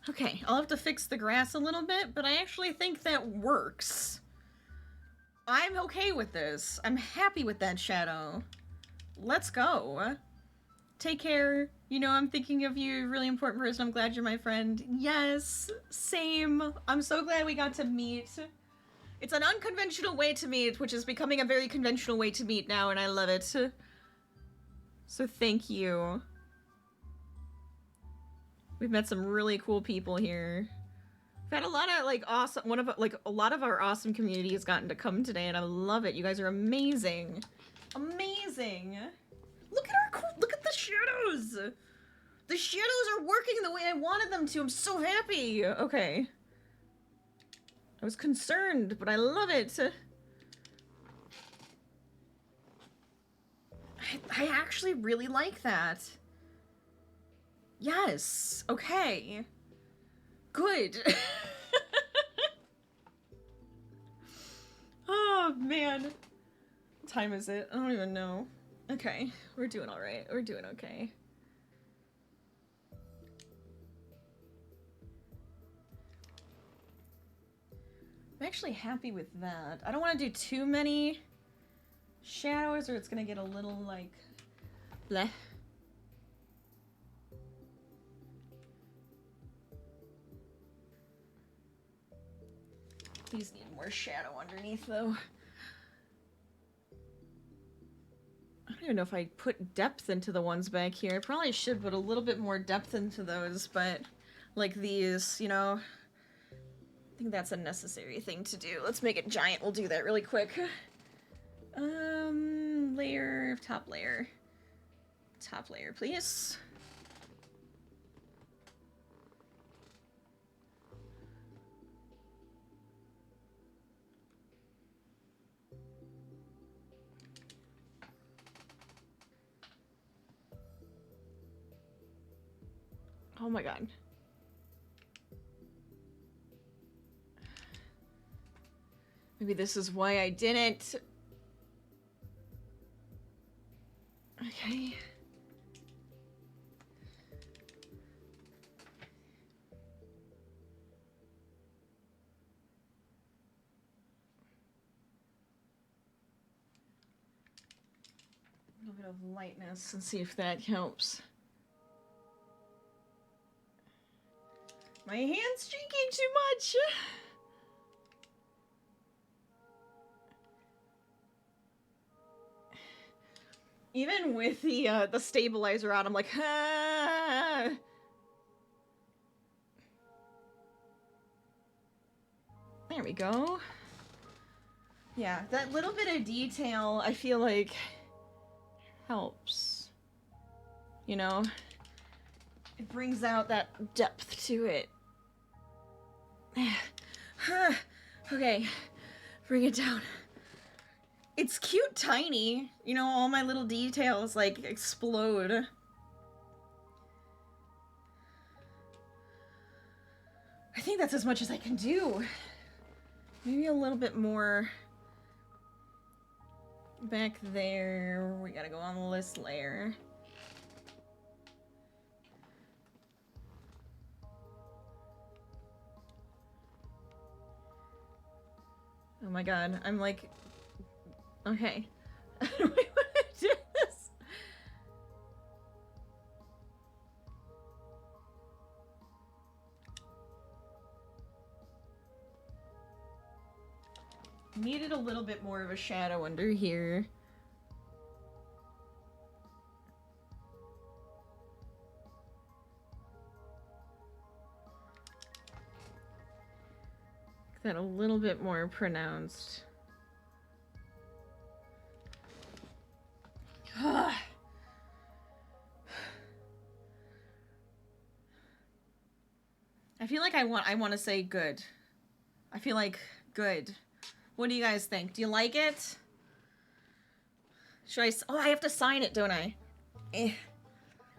Okay, I'll have to fix the grass a little bit, but I actually think that works. I'm okay with this. I'm happy with that shadow. Let's go. Take care. You know, I'm thinking of you, really important person. I'm glad you're my friend. Yes, same. I'm so glad we got to meet. It's an unconventional way to meet, which is becoming a very conventional way to meet now, and I love it. So thank you. We've met some really cool people here. We've had a lot of like awesome, a lot of our awesome community has gotten to come today, and I love it. You guys are amazing. Amazing. Look at the shadows. The shadows are working the way I wanted them to. I'm so happy. Okay. I was concerned, but I love it. I actually really like that. Yes. Okay. Good. Oh, man. What time is it? I don't even know. Okay. We're doing all right. We're doing okay. I'm actually happy with that. I don't want to do too many shadows or it's going to get a little, like, bleh. These need more shadow underneath, though. I don't even know if I put depth into the ones back here. I probably should put a little bit more depth into those, but like these, you know, I think that's a necessary thing to do. Let's make it giant. We'll do that really quick. Layer, top layer. Top layer, please. Oh my god. Maybe this is why I didn't. Okay. A little bit of lightness and see if that helps. My hand's streaking too much. Even with the stabilizer on, I'm like, ah. There we go. Yeah, that little bit of detail, I feel like, helps. You know? It brings out that depth to it. Okay, bring it down. It's cute tiny. You know, all my little details, like, explode. I think that's as much as I can do. Maybe a little bit more back there. We gotta go on this layer. Oh my god, I'm like... Okay. I don't want to do this. Needed a little bit more of a shadow under here. That a little bit more pronounced. I feel like I want to say good. I feel like good. What do you guys think? Do you like it? Should I? Oh, I have to sign it, don't I?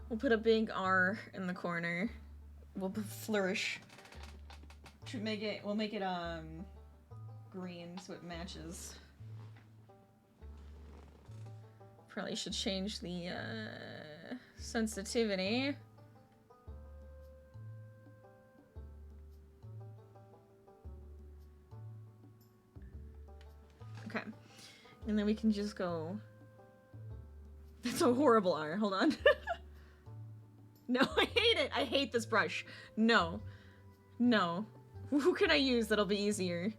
We'll put a big R in the corner. We'll put flourish. Should make it. We'll make it green so it matches. Probably should change the sensitivity. And then we can just go... That's a horrible R. Hold on. No, I hate it. I hate this brush. No. No. Who can I use that'll be easier?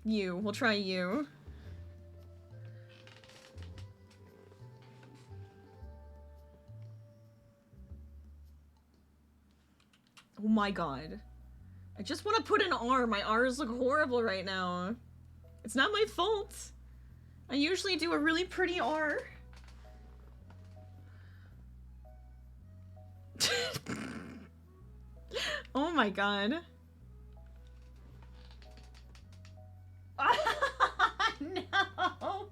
You. We'll try you. Oh my god. I just want to put an R. My R's look horrible right now. It's not my fault. I usually do a really pretty R. Oh my god. No!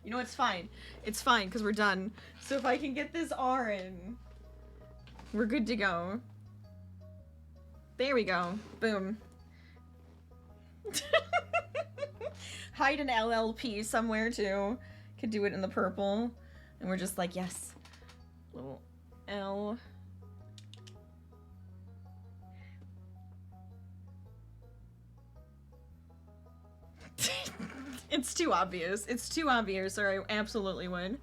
You know, it's fine. It's fine, because we're done. So if I can get this R in, we're good to go. There we go. Boom. Hide an LLP somewhere, too. Could do it in the purple. And we're just like, yes. Little L. It's too obvious. It's too obvious, or I absolutely would.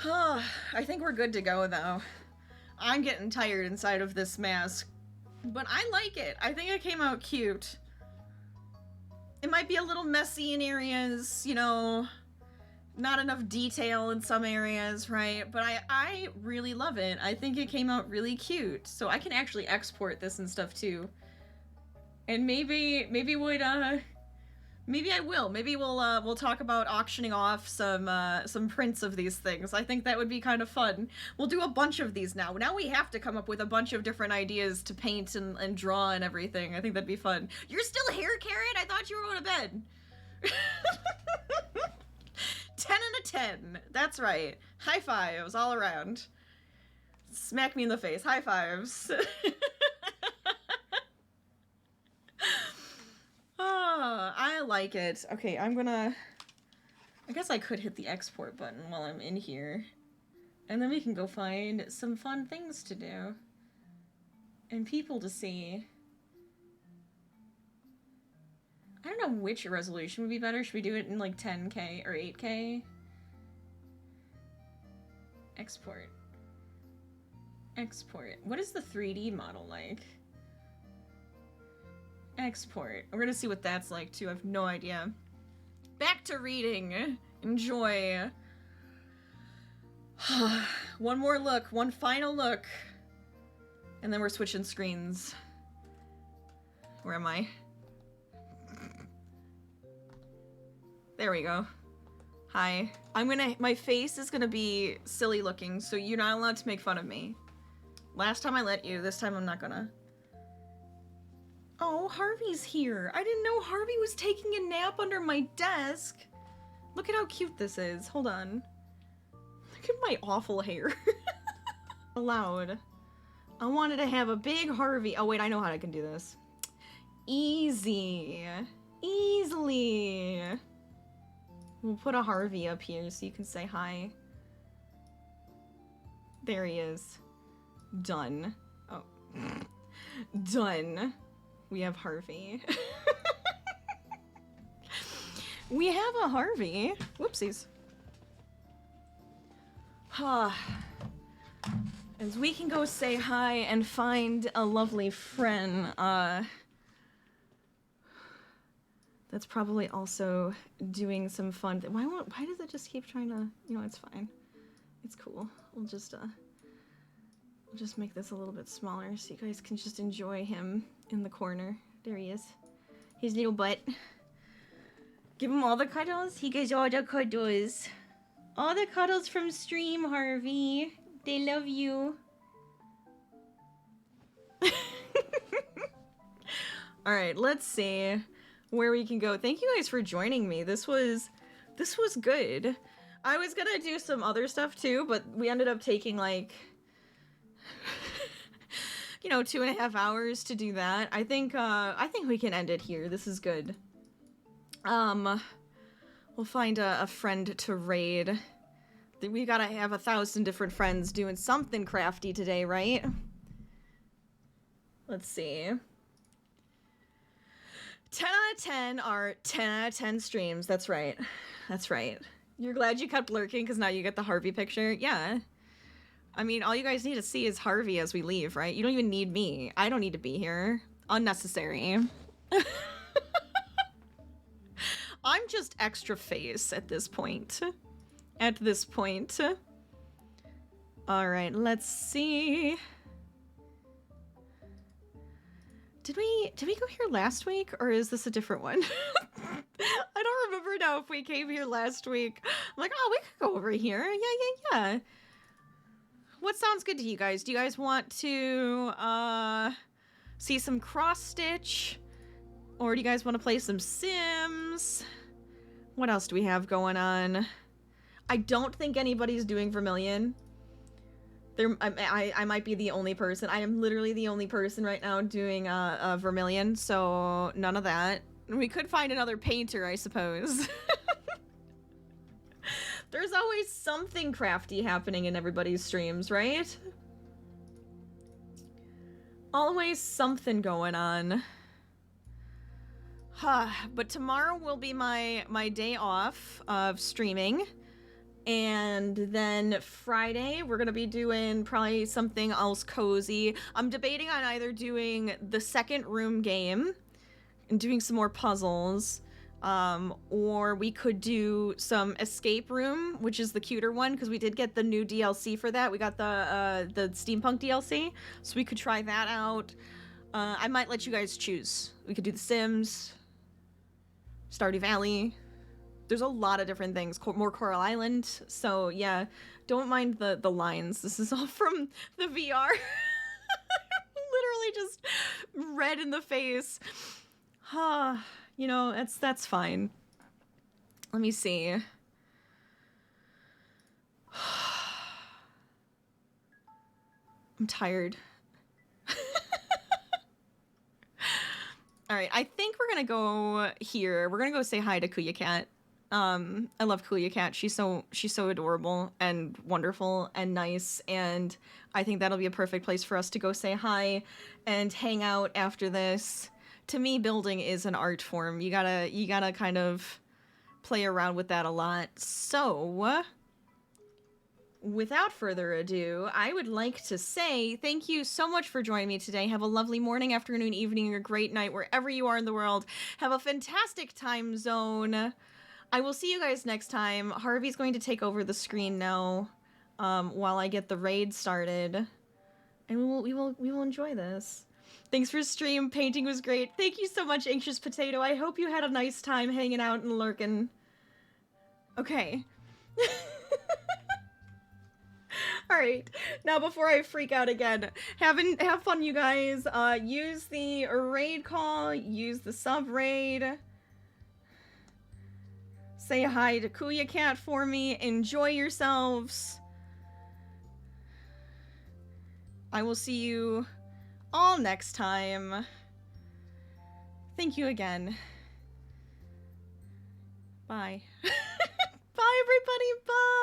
I think we're good to go, though. I'm getting tired inside of this mask. But I like it. I think it came out cute. It might be a little messy in areas, you know, not enough detail in some areas, right? But I really love it. I think it came out really cute. So I can actually export this and stuff, too. And maybe I will. Maybe we'll talk about auctioning off some prints of these things. I think that would be kind of fun. We'll do a bunch of these now. Now we have to come up with a bunch of different ideas to paint and draw and everything. I think that'd be fun. You're still here, Carrot? I thought you were going to bed. 10 out of 10. That's right. High fives all around. Smack me in the face. High fives. Oh, I like it. Okay, I guess I could hit the export button while I'm in here. And then we can go find some fun things to do. And people to see. I don't know which resolution would be better. Should we do it in like 10K or 8K? Export. Export. What is the 3D model like? Export. We're gonna see what that's like too. I have no idea. Back to reading. Enjoy. One more look. One final look. And then we're switching screens. Where am I? There we go. Hi. My face is gonna be silly looking, so you're not allowed to make fun of me. Last time I let you, this time I'm not gonna. Oh, Harvey's here. I didn't know Harvey was taking a nap under my desk. Look at how cute this is. Hold on. Look at my awful hair. Allowed. I wanted to have a big Harvey. Oh, wait, I know how I can do this. Easy. Easily. We'll put a Harvey up here so you can say hi. There he is. Done. Oh. Done. We have Harvey. We have a Harvey. Whoopsies. As we can go say hi and find a lovely friend, that's probably also doing some fun. Why does it just keep trying to, you know, it's fine. It's cool. We'll just make this a little bit smaller so you guys can just enjoy him in the corner. There he is. His little butt. Give him all the cuddles. He gets all the cuddles. All the cuddles from stream, Harvey. They love you. Alright, let's see where we can go. Thank you guys for joining me. This was good. I was gonna do some other stuff too, but we ended up taking like you know, 2.5 hours to do that. I think we can end it here. This is good. We'll find a friend to raid. We gotta have 1,000 different friends doing something crafty today, right? Let's see. 10 out of 10 are 10 out of 10 streams. That's right. That's right. You're glad you kept lurking because now you get the Harvey picture? Yeah. I mean, all you guys need to see is Harvey as we leave, right? You don't even need me. I don't need to be here. Unnecessary. I'm just extra face at this point. At this point. Alright, let's see. Did we go here last week, or is this a different one? I don't remember now if we came here last week. I'm like, oh, we could go over here. Yeah. What sounds good to you guys? Do you guys want to see some cross-stitch? Or do you guys want to play some Sims? What else do we have going on? I don't think anybody's doing Vermillion. I might be the only person. I am literally the only person right now doing Vermillion, so none of that. We could find another painter, I suppose. There's always something crafty happening in everybody's streams, right? Always something going on. But tomorrow will be my day off of streaming. And then Friday, we're going to be doing probably something else cozy. I'm debating on either doing the second room game and doing some more puzzles. Or we could do some escape room, which is the cuter one, because we did get the new DLC for that. We got the steampunk DLC, so we could try that out. I might let you guys choose. We could do The Sims, Stardew Valley. There's a lot of different things. More Coral Island. So yeah, don't mind the lines. This is all from the VR. Literally just red in the face. You know, that's fine. Let me see. I'm tired. All right, I think we're gonna go here. We're gonna go say hi to Kuya Cat. I love Kuya Cat. She's so adorable and wonderful and nice, and I think that'll be a perfect place for us to go say hi and hang out after this. To me, building is an art form. You gotta kind of play around with that a lot. So, without further ado, I would like to say thank you so much for joining me today. Have a lovely morning, afternoon, evening, or great night, wherever you are in the world. Have a fantastic time zone. I will see you guys next time. Harvey's going to take over the screen now, while I get the raid started, and we will enjoy this. Thanks for stream. Painting was great. Thank you so much, Anxious Potato. I hope you had a nice time hanging out and lurking. Okay. Alright, now before I freak out again, have fun, you guys. Use the raid call, use the sub raid. Say hi to Kuya Cat for me. Enjoy yourselves. I will see you all next time. Thank you again. Bye. Bye, everybody. Bye.